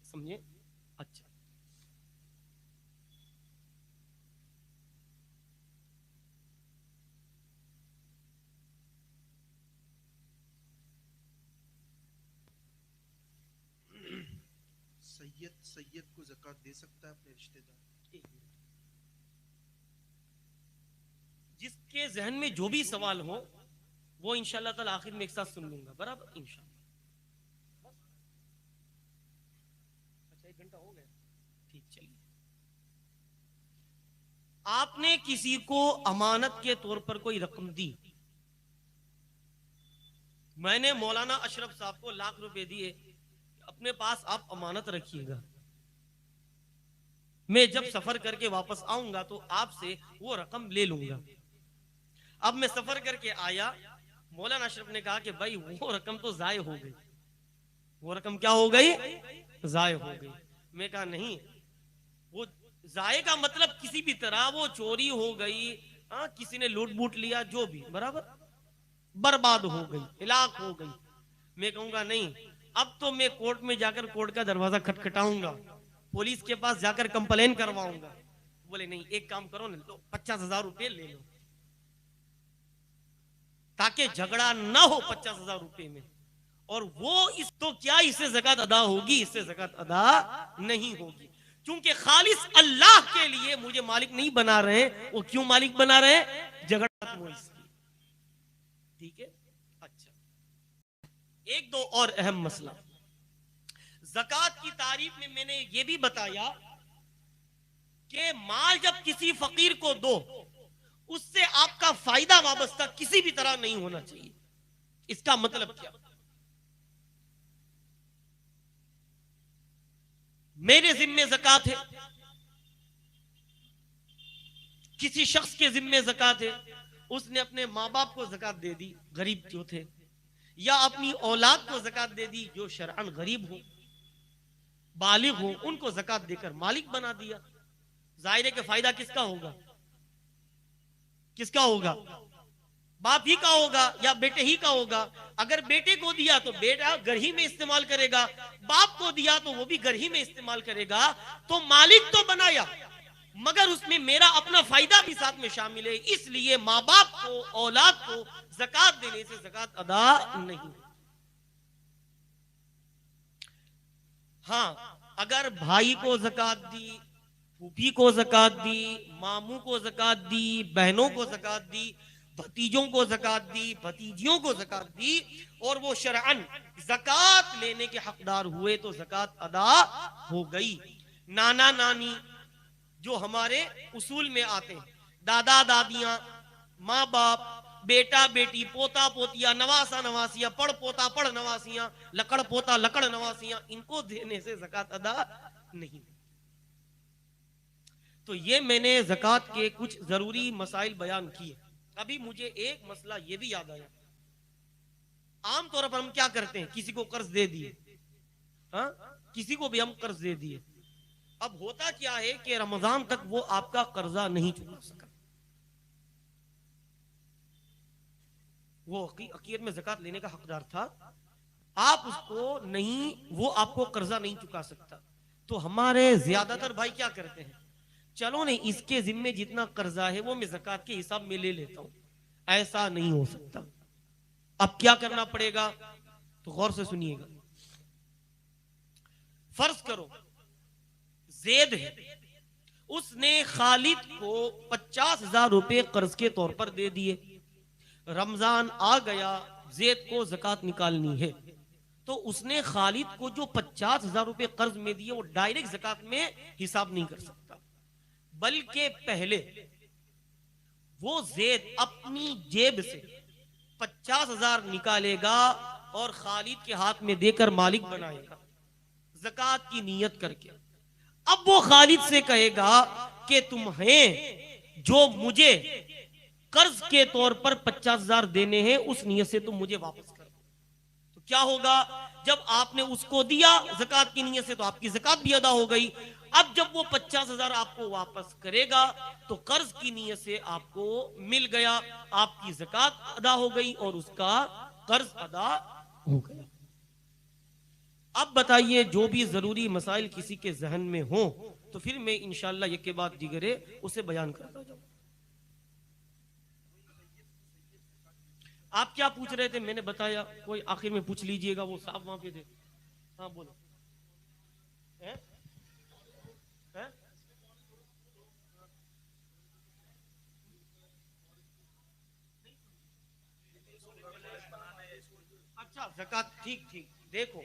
समझे? अच्छा, सैयद को ज़कात दे सकता है अपने रिश्तेदार? जिसके जहन में जो भी सवाल हो वो इंशाल्लाह ताला आखिर में एक साथ सुन लूंगा, बराबर? इंशाल्लाह। अच्छा, 1 घंटा हो गया, ठीक, चलिए। आपने किसी को अमानत के तौर पर कोई रकम दी, मैंने मौलाना अशरफ साहब को लाख रुपए दिए, अपने पास आप अमानत रखिएगा, मैं जब सफर करके वापस आऊंगा तो आपसे वो रकम ले लूंगा। अब मैं सफर करके आया, मौलाना अशरफ ने कहा कि भाई वो रकम तो जाय हो गई। वो रकम क्या हो गई? जाय हो गई। मैं कहा नहीं, वो जाय का मतलब किसी भी तरह वो चोरी हो गई, किसी ने लूट बूट लिया, जो भी, बराबर, बर्बाद हो गई, हिलाक हो गई। मैं कहूंगा नहीं, अब तो मैं कोर्ट में जाकर कोर्ट का दरवाजा खटखटाऊंगा, पुलिस के पास जाकर कंप्लेन करवाऊंगा। बोले नहीं, एक काम करो ना, लो 50,000 रुपये ले लो, ताकि झगड़ा ना हो 50,000 रुपये में। और वो इस तो क्या इससे ज़कात अदा होगी? इससे ज़कात अदा नहीं होगी, क्योंकि खालिस अल्लाह के लिए मुझे मालिक नहीं बना रहे। वो क्यों मालिक बना रहे? झगड़ा वो इसकी, ठीक है। अच्छा, एक दो और अहम मसला ज़कात की तारीफ में मैंने ये भी बताया कि माल जब किसी फकीर को दो, उससे आपका फायदा वाबस्ता किसी भी तरह नहीं होना चाहिए। इसका मतलब क्या? मेरे जिम्मे ज़कात है, किसी शख्स के जिम्मे ज़कात है, उसने अपने माँ बाप को ज़कात दे दी, गरीब जो थे, या अपनी औलाद को ज़कात दे दी जो शरअन गरीब हो। बालिग हो उनको ज़कात देकर मालिक बना दिया। जाहिर है कि फायदा किसका होगा? किसका होगा? बाप ही का होगा या बेटे ही का होगा? अगर बेटे को दिया तो बेटा घर ही में इस्तेमाल करेगा, बाप को दिया तो वो भी घर ही में इस्तेमाल करेगा। तो मालिक तो बनाया, मगर उसमें मेरा अपना फायदा भी साथ में शामिल है। इसलिए माँ बाप को, औलाद को ज़कात देने से ज़कात अदा नहीं। हाँ, अगर भाई को ज़कात दी, फूफी को ज़कात दी, मामू को ज़कात दी, बहनों को ज़कात दी, भतीजों को ज़कात दी, भतीजियों को ज़कात दी, और वो शरअन ज़कात लेने के हकदार हुए तो ज़कात अदा हो गई। नाना नानी जो हमारे उसूल में आते हैं, दादा दादियां, माँ बाप, बेटा बेटी, पोता पोतिया, नवासा नवासिया, पढ़ पोता पढ़ नवासियां, लकड़ पोता लकड़ नवासियां, इनको देने से ज़कात अदा नहीं। तो ये मैंने ज़कात के कुछ जरूरी मसाइल बयान किए। अभी मुझे एक मसला ये भी याद आया। आमतौर पर हम क्या करते हैं, किसी को कर्ज दे दिए, हाँ, किसी को भी हम कर्ज दे दिए। अब होता क्या है कि रमजान तक वो आपका कर्जा नहीं चुका सका, वो हकीकत में ज़कात लेने का हकदार था, आप उसको नहीं, वो आपको कर्जा नहीं चुका सकता। तो हमारे ज्यादातर भाई क्या करते हैं, चलो नहीं इसके जिम्मे जितना कर्जा है वो मैं ज़कात के हिसाब में ले लेता हूं। ऐसा नहीं हो सकता। अब क्या करना पड़ेगा, तो गौर से सुनिएगा। फर्ज करो ज़ैद है, उसने खालिद को 50,000 रुपए कर्ज के तौर पर दे दिए। रमजान आ गया, ज़ैद को ज़कात निकालनी है, तो उसने खालिद को जो 50,000 रुपए कर्ज में दिए वो डायरेक्ट ज़कात में हिसाब नहीं कर सकता, बल्कि पहले वो ज़ैद अपनी जेब से 50,000 निकालेगा और खालिद के हाथ में देकर मालिक बनाएगा ज़कात की नीयत करके। अब वो खालिद से कहेगा कि तुम्हें जो मुझे कर्ज के तौर पर 50,000 देने हैं उस नीयत से तुम मुझे वापस कर दो। तो क्या होगा, जब आपने उसको दिया ज़कात की नीयत से तो आपकी ज़कात भी अदा हो गई। अब जब वो 50,000 आपको वापस करेगा तो कर्ज की नीयत से आपको मिल गया, आपकी ज़कात अदा हो गई और उसका कर्ज अदा हो गया। अब बताइए, जो भी जरूरी मसाइल किसी के जहन में हो तो फिर मैं इंशाअल्लाह एक के बाद दिगरे उसे बयान करता जाऊं। आप क्या पूछ रहे थे, मैंने बताया, कोई आखिर में पूछ लीजिएगा, वो साहब वहां पे थे। हाँ बोलो। है? है? अच्छा, ज़कात, ठीक ठीक। देखो,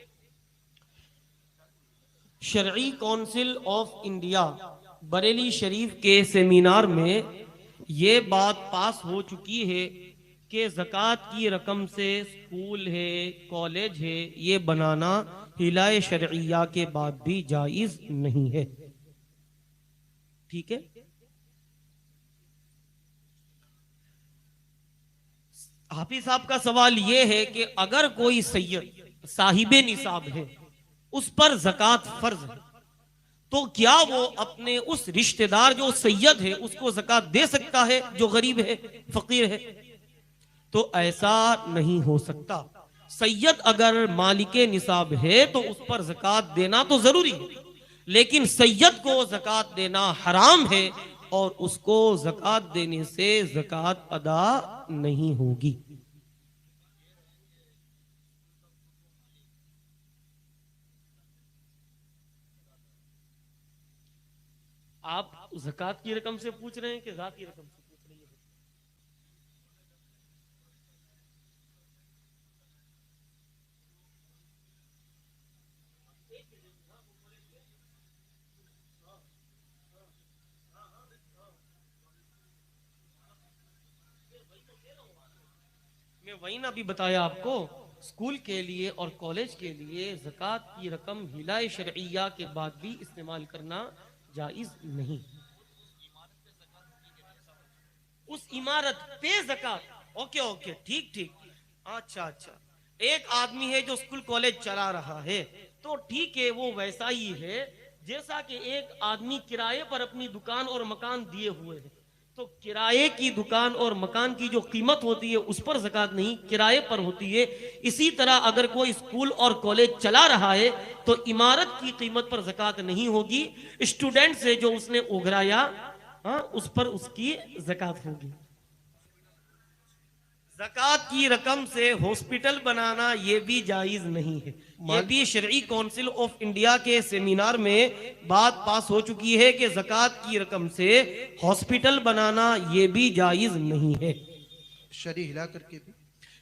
शरई काउंसिल ऑफ इंडिया बरेली शरीफ के सेमिनार में ये बात पास हो चुकी है कि ज़कात की रकम से स्कूल है, कॉलेज है, ये बनाना हिलाए शरइया के बाद भी जायज़ नहीं है। ठीक है, हाफिज साहब का सवाल ये है कि अगर कोई सैयद साहिबे निसाब है, उस पर ज़कात फर्ज है, तो क्या वो अपने उस रिश्तेदार जो सैयद है उसको ज़कात दे सकता है जो गरीब है, फकीर है? तो ऐसा नहीं हो सकता। सैयद अगर मालिके निसाब है तो उस पर ज़कात देना तो जरूरी है, लेकिन सैयद को ज़कात देना हराम है और उसको ज़कात देने से ज़कात अदा नहीं होगी। आप ज़कात की रकम से पूछ रहे हैं कि ज़ात की रकम से पूछ रहे हैं? मैं वही ना अभी बताया आपको, स्कूल के लिए और कॉलेज के लिए ज़कात की रकम हिलाए शरइया के बाद भी इस्तेमाल करना जायज़ नहीं। उस इमारत पे ज़कात, ओके ओके, ठीक ठीक। अच्छा अच्छा, एक आदमी है जो स्कूल कॉलेज चला रहा है, तो ठीक है, वो वैसा ही है जैसा कि एक आदमी किराए पर अपनी दुकान और मकान दिए हुए है, तो किराए की दुकान और मकान की जो कीमत होती है उस पर ज़कात नहीं, किराए पर होती है। इसी तरह अगर कोई स्कूल और कॉलेज चला रहा है तो इमारत की कीमत पर ज़कात नहीं होगी, स्टूडेंट से जो उसने उघराया, हाँ, उस पर उसकी ज़कात होगी। ज़कात की रकम से हॉस्पिटल बनाना ये भी जायज नहीं है। ये भी शरई काउंसिल ऑफ इंडिया के सेमिनार में बात पास हो चुकी है कि ज़कात की रकम से हॉस्पिटल बनाना ये भी जायज नहीं है। शरी हिला करके भी,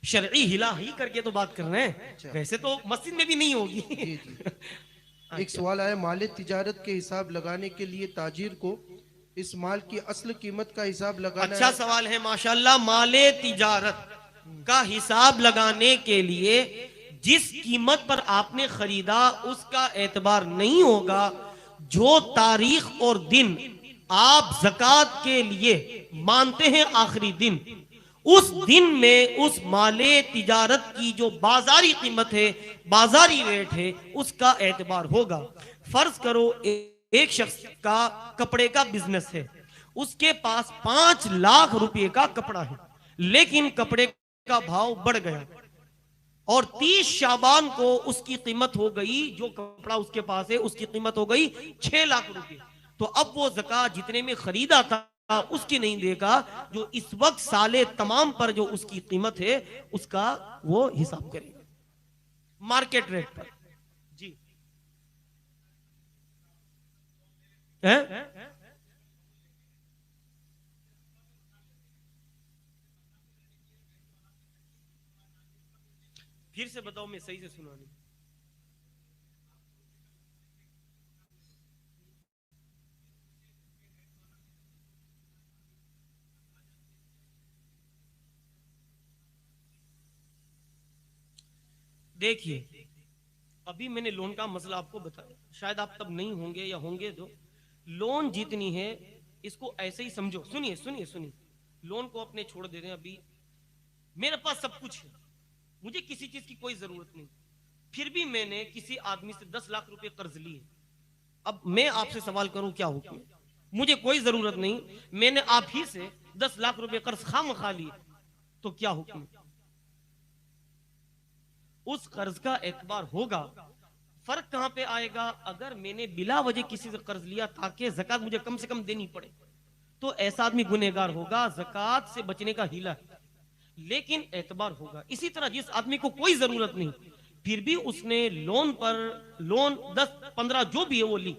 शरई हिला ही करके तो बात कर रहे हैं, अच्छा। वैसे तो मस्जिद में भी नहीं होगी। जी जी। एक सवाल आया, माल तिजारत के हिसाब लगाने के लिए ताजिर को इस माल की असल कीमत का हिसाब लगाना अच्छा है। सवाल है माशाल्लाह। माले तिजारत का हिसाब लगाने के लिए जिस कीमत पर आपने खरीदा उसका एतबार नहीं होगा। जो तारीख और दिन आप ज़कात के लिए मानते हैं आखिरी दिन, उस दिन में उस माले तिजारत की जो बाजारी कीमत है, बाजारी रेट है, उसका एतबार होगा। फर्ज करो एक शख्स का कपड़े का बिजनेस है, उसके पास 5 लाख रुपए का कपड़ा है, लेकिन कपड़े का भाव बढ़ गया और 30 शाबान को उसकी कीमत हो गई, जो कपड़ा उसके पास है उसकी कीमत हो गई 6 लाख रुपए। तो अब वो ज़कात जितने में खरीदा था उसकी नहीं देगा, जो इस वक्त साले तमाम पर जो उसकी कीमत है उसका वो हिसाब करेगा मार्केट रेट पर। जी है? फिर से बताओ, मैं सही से सुना नहीं। देखिए, अभी मैंने लोन का मसला आपको बताया, शायद आप तब नहीं होंगे या होंगे। तो लोन जितनी है इसको ऐसे ही समझो। सुनिए सुनिए सुनिए, लोन को अपने छोड़ दे रहे हैं। अभी मेरे पास सब कुछ है, मुझे किसी चीज की कोई जरूरत नहीं, फिर भी मैंने किसी आदमी से 10 लाख रुपए कर्ज लिए। अब मैं आपसे सवाल करूं, क्या हुक्म है? मुझे कोई जरूरत नहीं, मैंने आप ही से 10 लाख रुपए कर्ज खामखा लिए, तो क्या हुक्म है? उस कर्ज का एतबार होगा। फर्क कहां पे आएगा? अगर मैंने बिला वजह किसी से कर्ज लिया ताकि ज़कात मुझे कम से कम देनी पड़े, तो ऐसा आदमी गुनहगार होगा, ज़कात से बचने का हीला है, लेकिन एतबार होगा। इसी तरह जिस आदमी को कोई जरूरत नहीं, फिर भी उसने लोन पर लोन 10-15 जो भी है वो ली,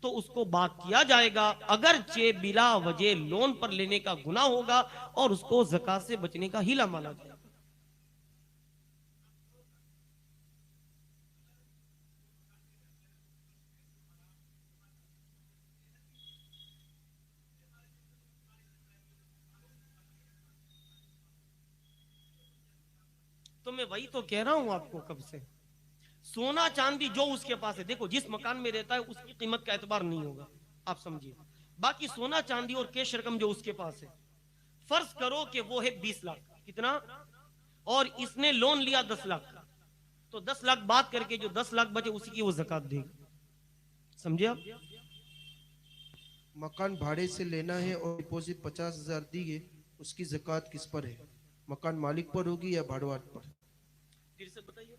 तो उसको बात किया जाएगा, अगरचे बिला वजह लोन पर लेने का गुनाह होगा और उसको ज़कात से बचने का हीला माना जाएगा। तो मैं वही तो कह रहा हूं आपको कब से, सोना चांदी जो उसके पास है, देखो जिस मकान में रहता है उसकी कीमत का एतबार नहीं होगा, आप समझिए। बाकी सोना चांदी और कैश रकम जो उसके पास है, फर्ज करो कि वो है 20 लाख, कितना, और इसने लोन लिया 10 लाख का, तो 10 लाख बात करके जो 10 लाख बचे उसी की वो ज़कात देगा। समझे आप? मकान भाड़े से लेना है और डिपॉजिट 50,000 दी है, उसकी ज़कात किस पर है? मकान मालिक पर होगी या भाड़वार पर? फिर से बताइए।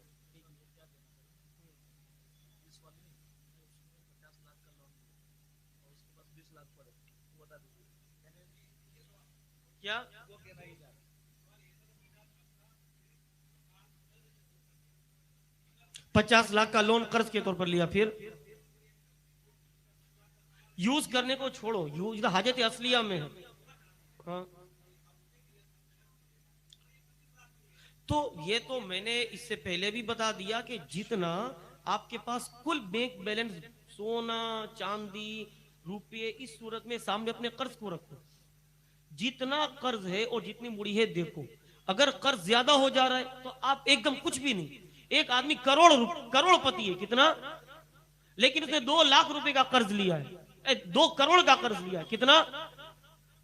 क्या 50 लाख का लोन कर्ज के तौर पर लिया, फिर यूज करने को छोड़ो, यूज हाजत असलिया में है। हाँ, तो ये तो मैंने इससे पहले भी बता दिया कि जितना आपके पास कुल बैंक बैलेंस, सोना चांदी रुपये, इस सूरत में सामने अपने कर्ज को रखो, जितना कर्ज है और जितनी मुड़ी है देखो। अगर कर्ज ज्यादा हो जा रहा है तो आप एकदम कुछ भी नहीं। एक आदमी करोड़पति है, कितना, लेकिन उसने 2 लाख रुपए का कर्ज लिया है, 2 करोड़ का कर्ज लिया है, कितना,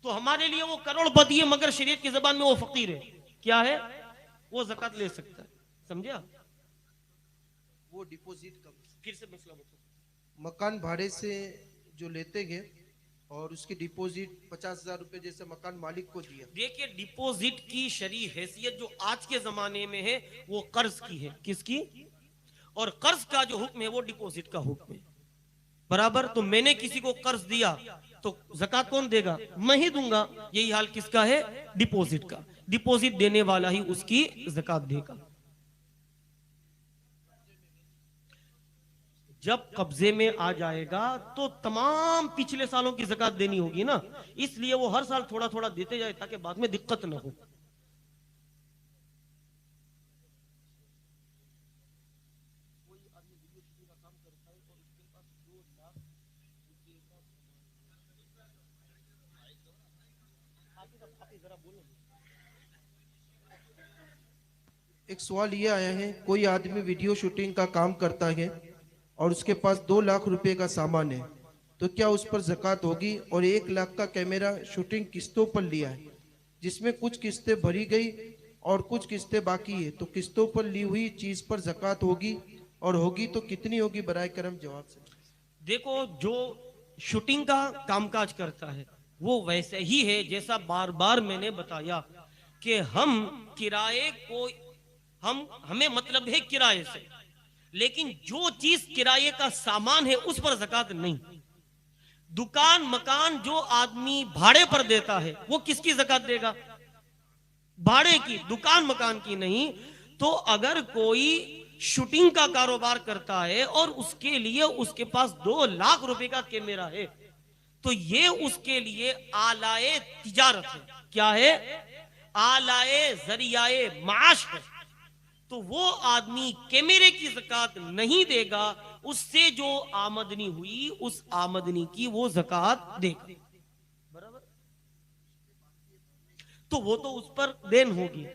तो हमारे लिए वो करोड़पति है मगर शरीयत की जबान में वो फकीर है। क्या है? वो ज़कात ले सकता है। समझे आप? वो डिपॉजिट का फिर से मसला बताओ। मकान भाड़े से जो लेते गए और उसकी डिपॉजिट 50,000 रुपए जैसे मकान मालिक को दिया। देखिए, डिपॉजिट की शरई हैसियत जो आज के जमाने में है वो कर्ज की है। किसकी? और कर्ज का जो हुक्म है वो डिपॉजिट का हुक्म है, बराबर। तो मैंने किसी को कर्ज दिया तो ज़कात कौन देगा? मैं ही दूंगा। यही हाल किसका है? डिपॉजिट का। डिपॉजिट देने वाला ही उसकी ज़कात देगा। जब कब्जे में आ जाएगा तो तमाम पिछले सालों की ज़कात देनी होगी ना, इसलिए वो हर साल थोड़ा थोड़ा देते जाए ताकि बाद में दिक्कत ना हो। एक सवाल ये आया है, कोई आदमी वीडियो शूटिंग का काम करता है और उसके पास 2 लाख रुपए का सामान है, तो क्या उस पर ज़कात होगी? और 1 लाख का कैमरा शूटिंग किस्तों पर लिया है, जिसमें कुछ किस्तें भरी गई और कुछ किस्तें बाकी है, तो किस्तों पर ली हुई चीज पर ज़कात होगी? और होगी तो कितनी होगी? बराए करम जवाब से। देखो, जो शूटिंग का कामकाज करता है वो वैसे ही है जैसा बार बार मैंने बताया कि हम किराए को हमें मतलब है किराए से, लेकिन जो चीज किराए का सामान है उस पर ज़कात नहीं। दुकान मकान जो आदमी भाड़े पर देता है वो किसकी ज़कात देगा? भाड़े की, दुकान मकान की नहीं। तो अगर कोई शूटिंग का कारोबार करता है और उसके लिए उसके पास 2 लाख रुपए का कैमरा है, तो ये उसके लिए आलाए तिजारत है। क्या है? आलाए जरियाए माश है। तो वो आदमी कैमरे की ज़कात नहीं देगा, उससे जो आमदनी हुई उस आमदनी की वो ज़कात देगा, बराबर। तो वो तो उस पर देन होगी,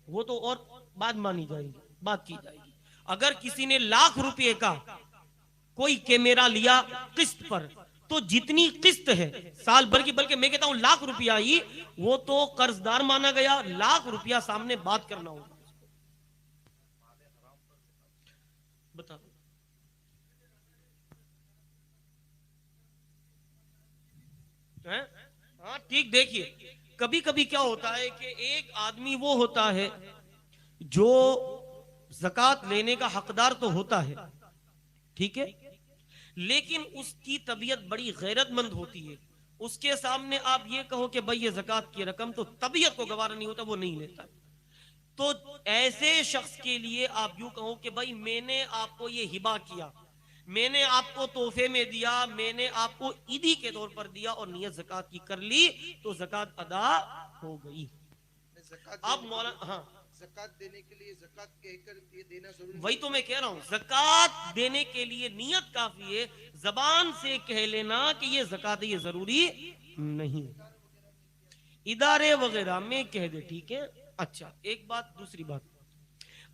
वो तो और बात मानी जाएगी, बात की जाएगी। अगर किसी ने लाख रुपए का कोई कैमरा लिया किस्त पर, तो जितनी किस्त है साल भर की, बल्कि मैं कहता हूं लाख रुपया ही, वो तो कर्जदार माना गया। लाख रुपया सामने बात करना होगा। बता हैं? हाँ ठीक। देखिए, कभी कभी क्या होता है कि एक आदमी वो होता है जो ज़कात लेने का हकदार तो होता है, ठीक है, लेकिन उसकी तबीयत बड़ी गैरतमंद होती है। उसके सामने आप ये कहो कि भाई ये ज़कात की रकम, तो तबीयत को गवारा नहीं होता, वो नहीं लेता। तो ऐसे शख्स के लिए आप यूं कहो कि भाई मैंने आपको ये हिबा किया, मैंने आपको तोहफे में दिया, मैंने आपको ईदी के तौर पर दिया और नियत ज़कात की कर ली, तो ज़कात अदा हो गई। अब मौलाना, हाँ, ज़कात देने के लिए ज़कात कहकर ये देना जरूरी? वही तो मैं कह रहा हूं, ज़कात देने के लिए नियत काफी है। जबान से कह लेना कि ये ज़कात है, ये जरूरी नहीं। इदारे वगैरह में कह दे, ठीक है। अच्छा, एक बात। दूसरी बात,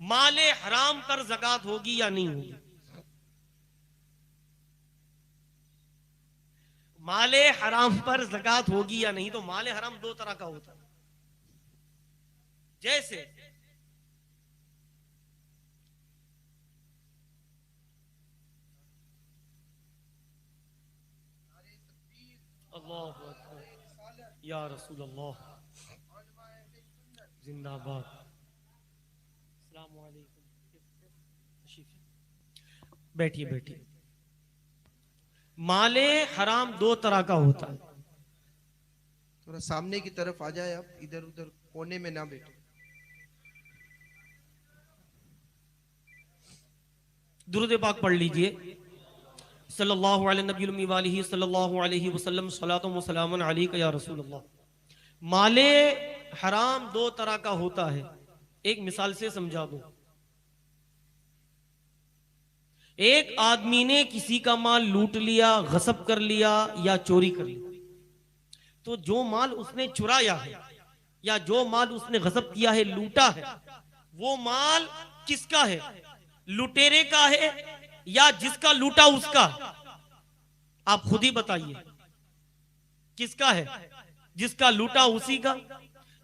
माले हराम पर ज़कात होगी या नहीं होगी? माले हराम पर ज़कात होगी या नहीं? तो माले हराम 2 तरह का होता है। जैसे अल्लाह अकबर, या रसूल अल्लाह, जिंदाबाद। अस्सलाम वालेकुम। बैठिए बैठिए। माले हराम 2 तरह का होता है। थोड़ा सामने की तरफ आ जाए, आप इधर उधर कोने में ना बैठे। दुरूद पाक पढ़ लीजिए। सल्लल्लाहु अलैहि नबी वालिही सल्लल्लाहु अलैहि वसल्लम, सलातुम व सलामुन अलैका या रसूल अल्लाह। माले हराम 2 तरह का होता है। एक मिसाल से समझा दूं। एक आदमी ने किसी का माल लूट लिया, गसब कर लिया या चोरी कर लिया, तो जो माल उसने चुराया है या जो माल उसने गसब किया है, लूटा है, वो माल किसका है? लुटेरे का है या जिसका लूटा उसका? आप खुद ही बताइए, किसका है? जिसका लूटा उसी का,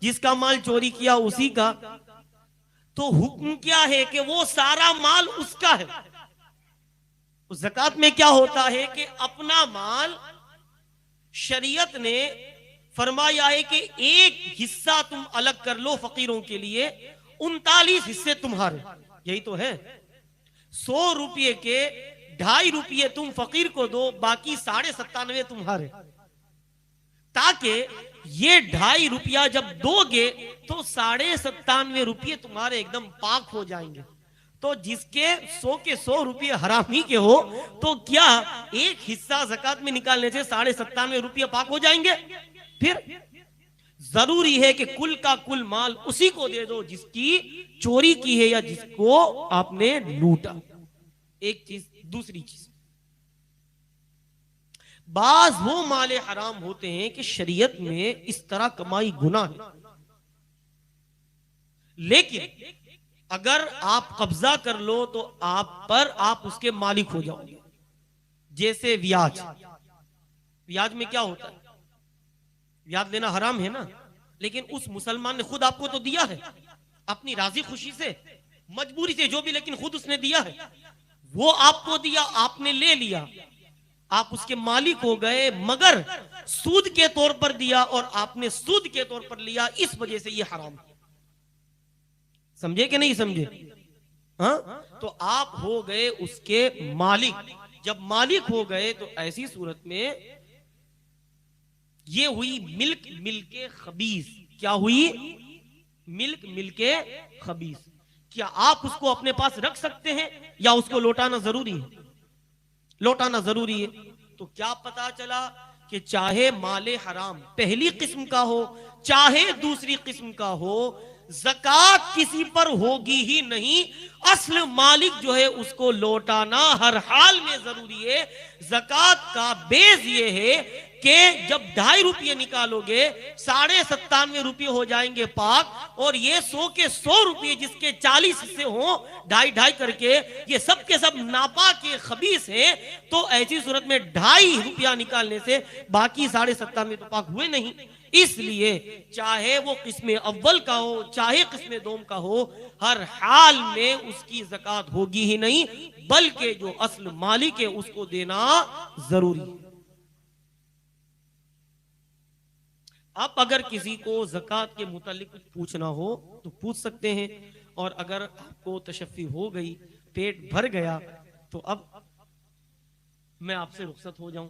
जिसका माल चोरी किया उसी का। तो हुक्म क्या है कि वो सारा माल उसका है। ज़कात में क्या होता है कि अपना माल शरीयत ने फरमाया है कि एक हिस्सा तुम अलग कर लो फकीरों के लिए, 39 हिस्से तुम्हारे। यही तो है। 100 रुपये के 2.5 रुपये तुम फकीर को दो, बाकी 97.5 तुम्हारे। ताकि ये 2.5 रुपया जब दोगे तो 97.5 रुपये तुम्हारे एकदम पाक हो जाएंगे। तो जिसके 100 के 100 रुपये हरामी के हो, तो क्या एक हिस्सा ज़कात में निकालने से 97.5 रुपये पाक हो जाएंगे? फिर जरूरी है कि कुल का कुल माल उसी को दे दो जिसकी चोरी की है या जिसको आपने लूटा। एक चीज। दूसरी चीज, बाज वो माले हराम होते हैं कि शरीयत में इस तरह कमाई गुनाह है, लेकिन अगर आप कब्जा कर लो तो आप उसके मालिक हो जाओगे। जैसे ब्याज। ब्याज में क्या होता है? ब्याज लेना हराम है ना, लेकिन उस मुसलमान ने खुद आपको तो दिया है, अपनी राजी खुशी से, मजबूरी से, जो भी, लेकिन खुद उसने दिया है। वो आपको दिया, आपने ले लिया, आप उसके मालिक हो गए, मगर सूद के तौर पर दिया और आपने सूद के तौर पर लिया, इस वजह से ये हराम है। समझे कि नहीं समझे? हाँ, तो आप हो गए उसके मालिक। जब मालिक हो गए तो ऐसी सूरत में ये हुई मिल्क मिलके खबीस। क्या हुई? मिल्क मिलके खबीस। क्या आप उसको अपने पास रख सकते हैं या उसको लौटाना जरूरी है? लौटाना जरूरी है। तो क्या पता चला कि चाहे माले हराम पहली किस्म का हो चाहे दूसरी किस्म का हो, ज़कात किसी पर होगी ही नहीं। असल मालिक जो है उसको लौटाना हर हाल में जरूरी है। ज़कात का बेस ये है कि जब 2.5 रुपये निकालोगे 97.5 रुपये हो जाएंगे पाक, और ये 100 के 100 रुपये जिसके 40 हिस्से हो 2.5 करके, ये सब के सब नापा के खबीस हैं। तो ऐसी सूरत में 2.5 रुपया निकालने से बाकी 97.5 तो पाक हुए नहीं। इसलिए चाहे वो किस्म अव्वल का हो चाहे किस्म दोम का हो, हर हाल में उसकी ज़कात होगी ही नहीं, बल्कि जो असल मालिक है उसको देना जरूरी है। अब अगर किसी को ज़कात के मुतालिक कुछ पूछना हो तो पूछ सकते हैं, और अगर आपको तशफ़ी हो गई, पेट भर गया, तो अब मैं आपसे रुखसत हो जाऊं।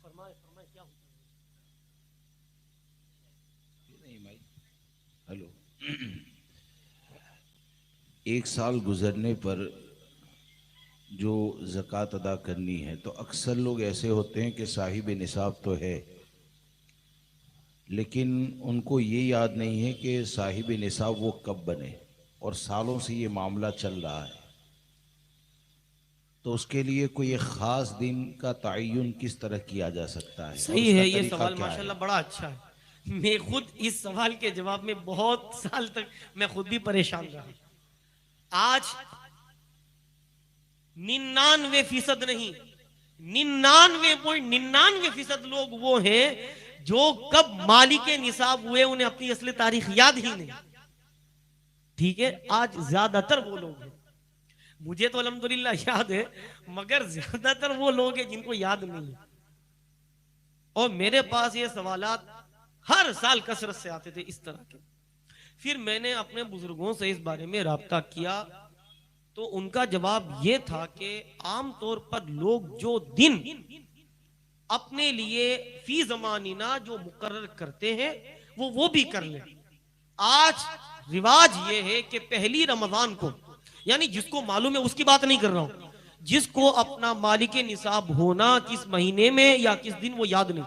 फरमाए फरमाए क्या होता है? नहीं भाई, हेलो। एक साल गुजरने पर जो ज़कात अदा करनी है, तो अक्सर लोग ऐसे होते हैं कि साहिब निसाब तो है, लेकिन उनको ये याद नहीं है कि साहिब निसाब वो कब बने, और सालों से ये मामला चल रहा है। तो उसके लिए कोई एक ख़ास दिन का तयन किस तरह किया जा सकता है? सही है ये सवाल, माशाल्लाह बड़ा अच्छा है। मैं खुद इस सवाल के जवाब में बहुत साल तक मैं खुद भी परेशान रहा। आज 99% नहीं, 99.99% लोग वो हैं जो कब मालिके निसाब हुए उन्हें अपनी असली तारीख याद ही नहीं। ठीक है, आज ज्यादातर वो लोग हैं, मुझे तो अल्हम्दुलिल्लाह याद है, मगर ज्यादातर वो लोग हैं जिनको याद नहीं है। और मेरे पास ये सवालात हर साल कसरत से आते थे इस तरह के। फिर मैंने अपने बुजुर्गों से इस बारे में राब्ता किया, तो उनका जवाब ये था कि आमतौर पर लोग जो दिन अपने लिए फी ज़मानिना जो मुकर्रर करते हैं वो भी कर ले। आज रिवाज ये है कि पहली रमजान को, यानी जिसको मालूम है उसकी बात नहीं कर रहा हूं, जिसको अपना मालिके निसाब होना किस महीने में या किस दिन वो याद नहीं,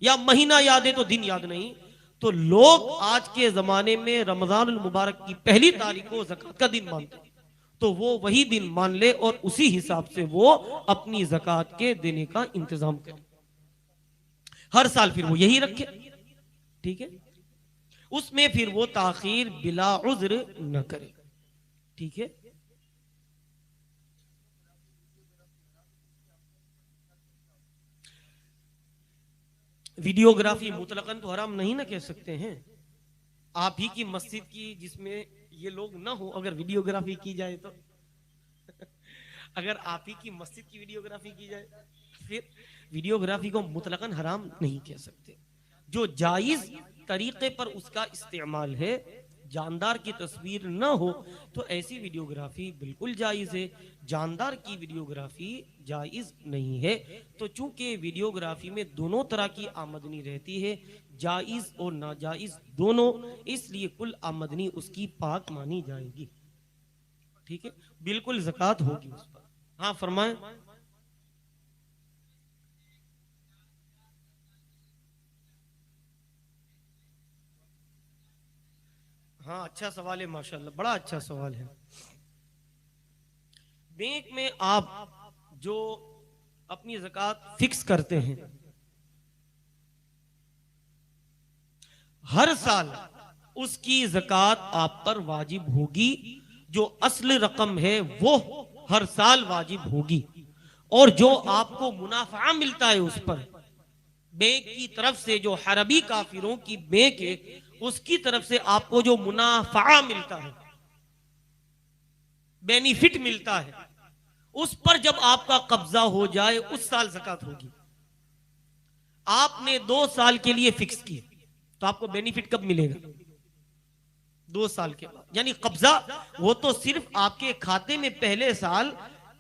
या महीना याद है तो दिन याद नहीं, तो लोग आज के जमाने में रमजान मुबारक की पहली तारीख को ज़कात का दिन मानते हैं। तो वो वही दिन मान ले और उसी हिसाब से वो अपनी ज़कात के देने का इंतजाम करे। हर साल फिर वो यही रखे, ठीक है, उसमें फिर वो ताखीर बिला उज़्र न करे। ठीक है, वीडियोग्राफी मुतलकन तो हराम नहीं ना कह सकते हैं। आप ही की मस्जिद की जिसमें ये लोग ना हो, अगर वीडियोग्राफी की जाए तो अगर आप ही की मस्जिद की वीडियोग्राफी की जाए, फिर वीडियोग्राफी को मुतलकन हराम नहीं कह सकते। जो जायज तरीके पर उसका इस्तेमाल है, जानदार की तस्वीर न हो तो ऐसी वीडियोग्राफी बिल्कुल जायज है, जानदार की वीडियोग्राफी जायज नहीं है। तो चूंकि वीडियोग्राफी में दोनों तरह की आमदनी रहती है, जायज और नाजायज दोनों, इसलिए कुल आमदनी उसकी पाक मानी जाएगी। ठीक है, बिल्कुल ज़कात होगी उस पर। हाँ फरमाएं। हाँ अच्छा सवाल है, माशाल्लाह बड़ा अच्छा सवाल है। बैंक में आप जो अपनी ज़कात फिक्स करते हैं, हर साल उसकी ज़कात आप पर वाजिब होगी। जो असल रकम है वो हर साल वाजिब होगी, और जो आपको मुनाफा मिलता है उस पर बैंक की तरफ से, जो हरबी काफिरों की बैंक है उसकी तरफ से आपको जो मुनाफा मिलता है, बेनिफिट मिलता है, उस पर जब आपका कब्जा हो जाए उस साल ज़कात होगी। आपने 2 साल के लिए फिक्स किए तो आपको बेनिफिट कब मिलेगा? 2 साल के बाद। यानी कब्जा वो तो सिर्फ आपके खाते में पहले साल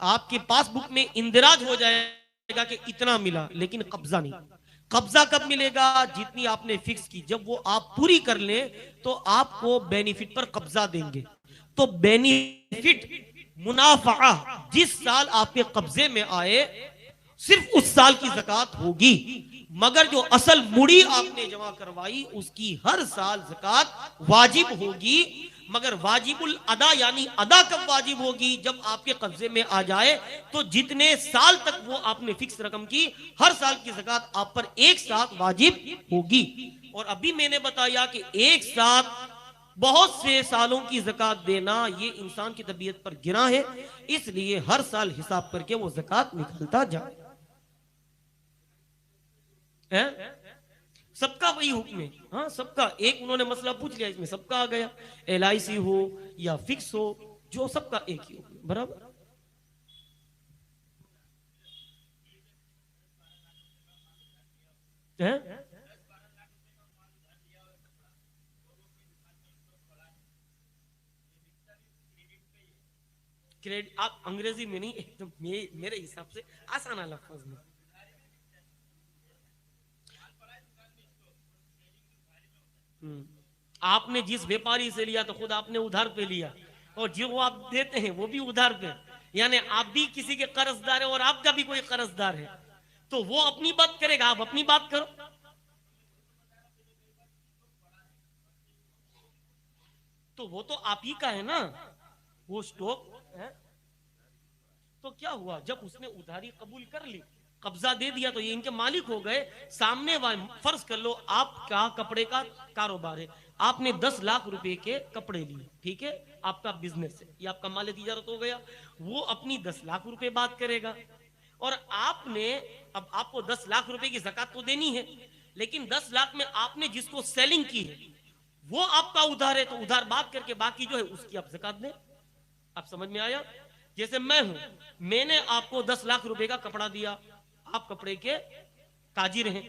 आपके पासबुक में इंदिराज हो जाएगा कि इतना मिला, लेकिन कब्जा नहीं। कब्जा कब मिलेगा? जितनी आपने फिक्स की, जब वो आप पूरी कर लें तो आपको बेनिफिट पर कब्जा देंगे। तो बेनिफिट, मुनाफा जिस साल आपके कब्जे में आए सिर्फ उस साल की ज़कात होगी, मगर जो असल मुड़ी आपने जमा करवाई उसकी हर साल ज़कात वाजिब होगी। मगर वाजिबुल अदा, यानी अदा कब वाजिब होगी? जब आपके कब्जे में आ जाए। तो जितने साल तक वो आपने फिक्स रकम की, हर साल की ज़कात आप पर एक साथ वाजिब होगी। और अभी मैंने बताया कि एक साथ बहुत से सालों की ज़कात देना ये इंसान की तबीयत पर गिरा है, इसलिए हर साल हिसाब करके वो ज़कात निकलता जाए। सबका वही हुक्म है। हाँ सबका, एक उन्होंने मसला पूछ लिया, इसमें सबका आ गया, LIC हो या फिक्स हो, जो सबका एक ही हुक्म, बराबर है। क्रेडिट, आप अंग्रेजी में नहीं, एकदम मेरे हिसाब से आसान लफ्ज में। आपने जिस व्यापारी से लिया तो खुद आपने उधार पे लिया, और जो आप देते हैं वो भी उधार पे, यानी आप भी किसी के कर्जदार है और आपका भी कोई कर्जदार है। तो वो अपनी बात करेगा, आप अपनी बात करो। तो वो तो आप ही का है ना वो स्टॉक है। तो क्या हुआ, जब उसने उधारी कबूल कर ली, कब्जा दे दिया, तो ये इनके मालिक हो गए। सामने वाले, फर्ज कर लो आपका कपड़े का कारोबार है, आपने 10 लाख रुपए के कपड़े लिए, ठीक है, आपका बिजनेस है, ये आपका माल तिजारत हो गया। वो अपनी 10 लाख रुपए बात करेगा, और आपने, अब आपको 10 लाख रुपए की ज़कात तो देनी है, लेकिन 10 लाख में आपने जिसको सेलिंग की है वो आपका उधार है, तो उधार बात करके बाकी जो है उसकी आप ज़कात दें। आप समझ में आया? जैसे मैं हूं, मैंने आपको 10 लाख रुपए का कपड़ा दिया, आप कपड़े के ताजिर हैं,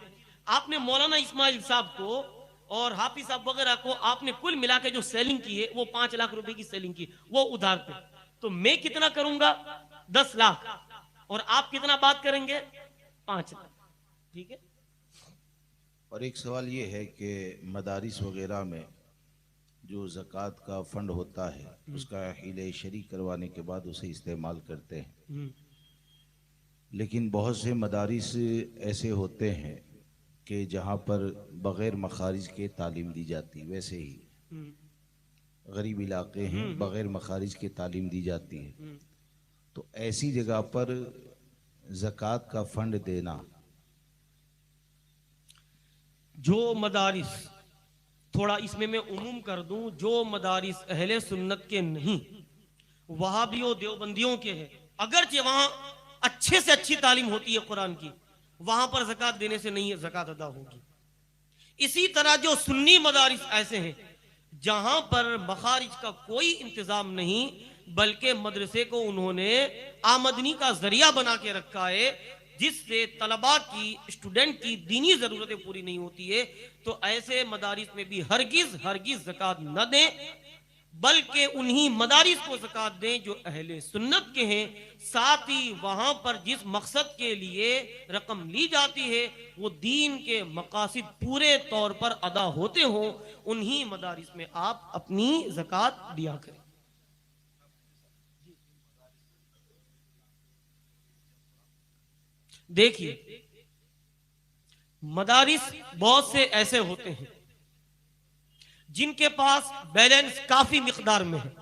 आपने मौलाना इस्माइल साहब को और हाफिज साहब वगैरह को आपने कुल मिला के जो सेलिंग की है वो 5 लाख रुपए की सेलिंग की, वो उधार पे। तो मैं कितना करूंगा? 10 लाख, और आप कितना बात करेंगे? 5 लाख, ठीक है। और एक सवाल ये है कि मदारिस वगैरह में जो ज़कात का फंड होता है उसका हीले शरी करवाने के बाद उसे इस्तेमाल करते हैं, लेकिन बहुत से मदारिस ऐसे होते हैं कि जहाँ पर बग़ैर मखारिज के तालीम दी जाती, वैसे ही गरीब इलाके हैं बग़ैर मखारिज के तालीम दी जाती है, तो ऐसी जगह पर ज़कात का फंड देना। जो मदारिस, थोड़ा इसमें मैं उमूम कर दूं, जो मदारिस अहले सुन्नत के नहीं, वहाबियों देवबंदियों के हैं, अगरचे वहां अच्छे से अच्छी तालीम होती है कुरान की, वहां पर ज़कात देने से नहीं है ज़कात अदा होगी। इसी तरह जो सुन्नी मदारिस ऐसे हैं जहां पर मखारिज का कोई इंतजाम नहीं, बल्कि मदरसे को उन्होंने आमदनी का जरिया बना के रखा है, जिससे तलबा की, स्टूडेंट की दीनी जरूरतें पूरी नहीं होती है। तो ऐसे मदारिस में भी हरगिज हरगिज ज़कात न दें, बल्कि उन्हीं मदारिस को ज़कात दें जो अहले सुन्नत के हैं। साथ ही वहां पर जिस मकसद के लिए रकम ली जाती है वो दीन के मकासिद पूरे तौर पर अदा होते हों, उन्हीं मदारिस में आप अपनी ज़कात दिया करें। देखिए, मदारिस बहुत से ऐसे होते हैं जिनके पास बैलेंस काफी मिकदार में है।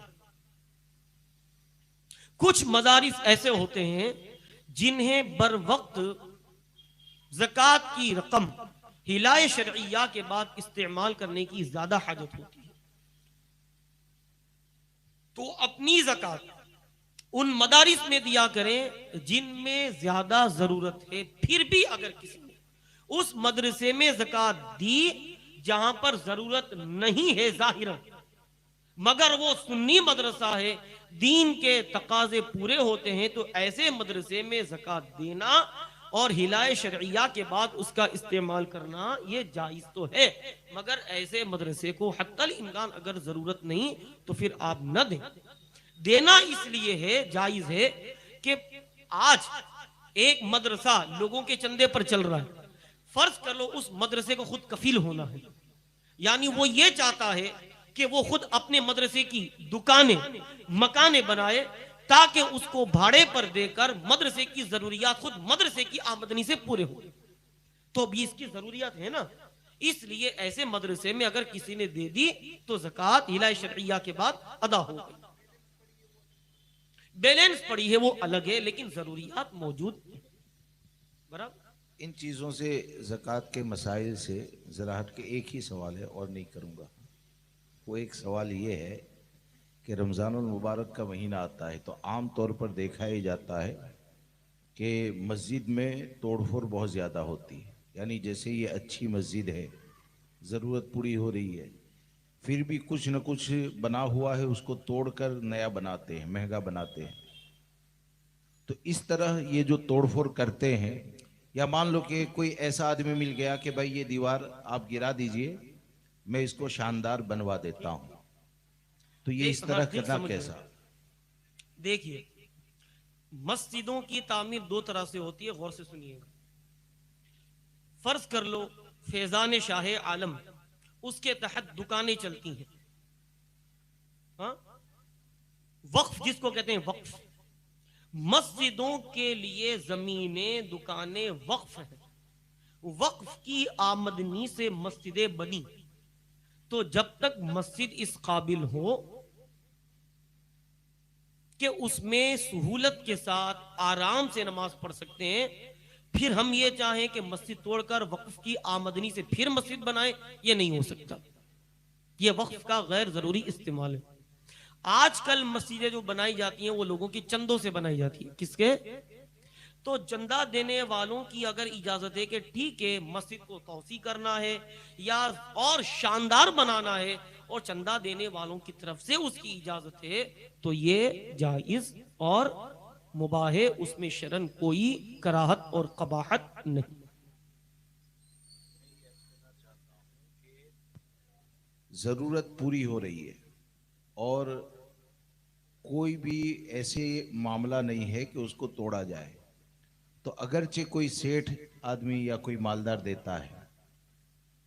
कुछ मदारिस ऐसे होते हैं जिन्हें बर वक्त ज़कात की रकम हिलाए शरइया के बाद इस्तेमाल करने की ज्यादा हाजत होती है, तो अपनी ज़कात उन मदारिस में दिया करें जिनमें ज्यादा जरूरत है। फिर भी अगर किसी ने उस मदरसे में ज़कात दी जहां पर जरूरत नहीं है जाहिरन, मगर वो सुन्नी मदरसा है, दीन के तकाजे पूरे होते हैं, तो ऐसे मदरसे में ज़कात देना और हिलाए शरइया के बाद उसका इस्तेमाल करना ये जायज तो है। मगर ऐसे मदरसे को हत्तल इम्कान अगर जरूरत नहीं तो फिर आप न दें। देना इसलिए है, जायज है कि आज एक मदरसा लोगों के चंदे पर चल रहा है। फर्ज कर लो उस मदरसे को खुद कफील होना है, यानी वो ये चाहता है कि वो खुद अपने मदरसे की दुकानें, मकाने बनाए ताकि उसको भाड़े पर देकर मदरसे की जरूरियात खुद मदरसे की आमदनी से पूरे हो। तो भी इसकी जरूरियात है ना, इसलिए ऐसे मदरसे में अगर किसी ने दे दी तो ज़कात हिलाए शरइया के बाद अदा हो गई। बैलेंस पड़ी है वो अलग है, लेकिन जरूरियात मौजूद है। बराबर। इन चीज़ों से ज़कात के मसाइल से ज़रा हट के एक ही सवाल है और नहीं करूँगा। वो एक सवाल ये है कि रमज़ानुल मुबारक का महीना आता है तो आम तौर पर देखा ही जाता है कि मस्जिद में तोड़फोड़ बहुत ज़्यादा होती है। यानी जैसे ये अच्छी मस्जिद है, ज़रूरत पूरी हो रही है, फिर भी कुछ न कुछ बना हुआ है उसको तोड़कर नया बनाते हैं, महंगा बनाते हैं। तो इस तरह ये जो तोड़फोड़ करते हैं, या मान लो कि कोई ऐसा आदमी मिल गया कि भाई ये दीवार आप गिरा दीजिए, मैं इसको शानदार बनवा देता हूं, तो ये इस तरह करना कैसा? देखिए, मस्जिदों की तामीर दो तरह से होती है, गौर से सुनिएगा। फर्ज कर लो फैजान शाह आलम, उसके तहत दुकानें चलती हैं, हाँ? वक्फ जिसको कहते हैं वक्फ, मस्जिदों के लिए जमीनें, दुकानें वक्फ हैं। वक्फ की आमदनी से मस्जिदें बनी, तो जब तक मस्जिद इस काबिल हो कि उसमें सहूलत के साथ आराम से नमाज पढ़ सकते हैं, फिर हम ये चाहें कि मस्जिद तोड़कर वक्फ की आमदनी से फिर मस्जिद बनाए, ये नहीं हो सकता। ये वक्फ का गैर जरूरी इस्तेमाल है। आजकल मस्जिदें जो बनाई जाती हैं वो लोगों की चंदों से बनाई जाती है। किसके? तो चंदा देने वालों की अगर इजाजत है कि ठीक है मस्जिद को तौसी करना है या और शानदार बनाना है और चंदा देने वालों की तरफ से उसकी इजाजत है, तो ये जायज और मुबाह है, उसमें शरन कोई कराहत और कबाहत नहीं। ज़रूरत पूरी हो रही है और कोई भी ऐसे मामला नहीं है कि उसको तोड़ा जाए, तो अगरचे कोई सेठ आदमी या कोई मालदार देता है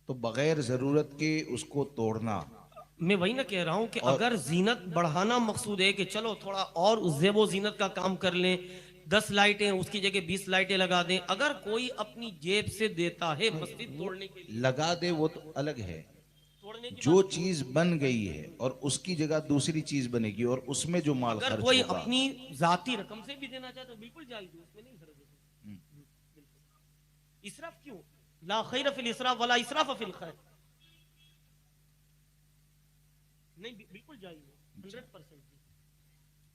तो बगैर ज़रूरत के उसको तोड़ना, मैं वही ना कह रहा हूं कि अगर जीनत बढ़ाना मकसूद है कि चलो थोड़ा और ज़ेबो जीनत का काम कर लें, 10 लाइटें उसकी जगह 20 लाइटें लगा दें, अगर कोई अपनी जेब से देता है मस्जिद तोड़ने के लिए, लगा दे वो तो अलग है। जो चीज बन गई है और उसकी जगह दूसरी चीज बनेगी और उसमें जो माल अगर खर्च कोई होगा, अपनी जाती रकम से भी देना चाहे तो बिल्कुल जायज है, उसमें नहीं हर्ज है। इसराफ क्यों? ला खैर फिल इसराफ वला इसराफ फिल खैर, नहीं बिल्कुल जायज है 100%।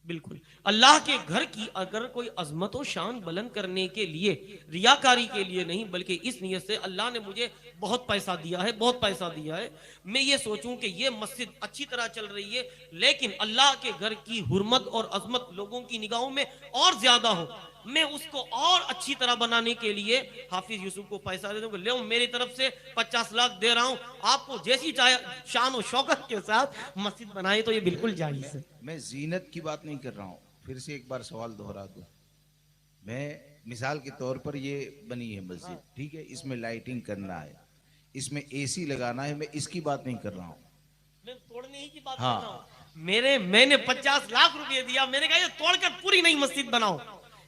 बिल्कुल। अल्लाह के घर की अगर कोई अजमत व शान बुलंद करने के लिए, रियाकारी के लिए नहीं, बल्कि इस नियत से अल्लाह ने मुझे बहुत पैसा दिया है, बहुत पैसा दिया है, मैं ये सोचूं कि ये मस्जिद अच्छी तरह चल रही है, लेकिन अल्लाह के घर की हुर्मत और अजमत लोगों की निगाहों में और ज्यादा हो, मैं उसको और अच्छी तरह बनाने के लिए हाफिज यूसुफ को पैसा दे दूंगा, ले मेरी तरफ से 50 लाख दे रहा हूं, आपको जैसी चाहे शान और शौकत के साथ मस्जिद बनाए तो ये बिल्कुल जायज है। मैं जीनत की बात नहीं कर रहा हूँ, फिर से एक बार सवाल दोहरा दूं। मैं मिसाल के तौर पर ये बनी है मस्जिद, ठीक है, इसमें लाइटिंग करना है, इसमें एसी लगाना है, मैं इसकी बात नहीं कर रहा हूँ, मैं तोड़ने ही की बात हाँ। कर रहा हूं। मैंने 50 लाख रुपए दिया, मैंने कहा ये तोड़कर पूरी नई मस्जिद बनाओ,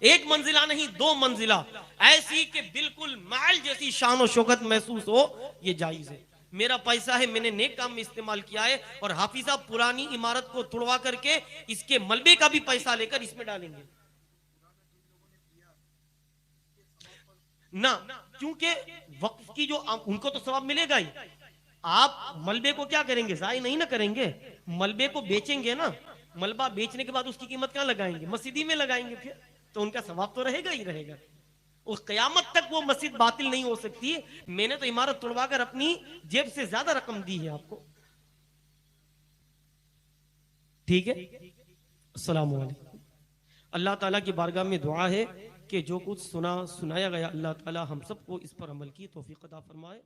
एक मंजिला नहीं 2 मंजिला, ऐसी कि बिल्कुल महल जैसी शान और शौकत महसूस हो, ये जायज है। मेरा पैसा है, मैंने नेक काम में इस्तेमाल किया है, और हाफिज साहब पुरानी इमारत को तुड़वा करके इसके मलबे का भी पैसा लेकर इसमें डालेंगे ना, क्योंकि वक्फ की जो उनको तो सवाब मिलेगा ही। आप मलबे को क्या करेंगे, जाय नहीं ना करेंगे, मलबे को बेचेंगे ना, मलबा बेचने के बाद उसकी कीमत कहां लगाएंगे, मस्जिद में लगाएंगे, फिर तो उनका सवाब तो रहेगा ही रहेगा। उस कयामत तक वो मस्जिद बातिल नहीं हो सकती। मैंने तो इमारत तोड़वाकर अपनी जेब से ज्यादा रकम दी है आपको, ठीक है। अस्सलाम वालेकुम। अल्लाह ताला की बारगाह में दुआ है कि जो कुछ सुनाया गया, अल्लाह ताला हम सबको इस पर अमल की तौफीक अता फरमाए।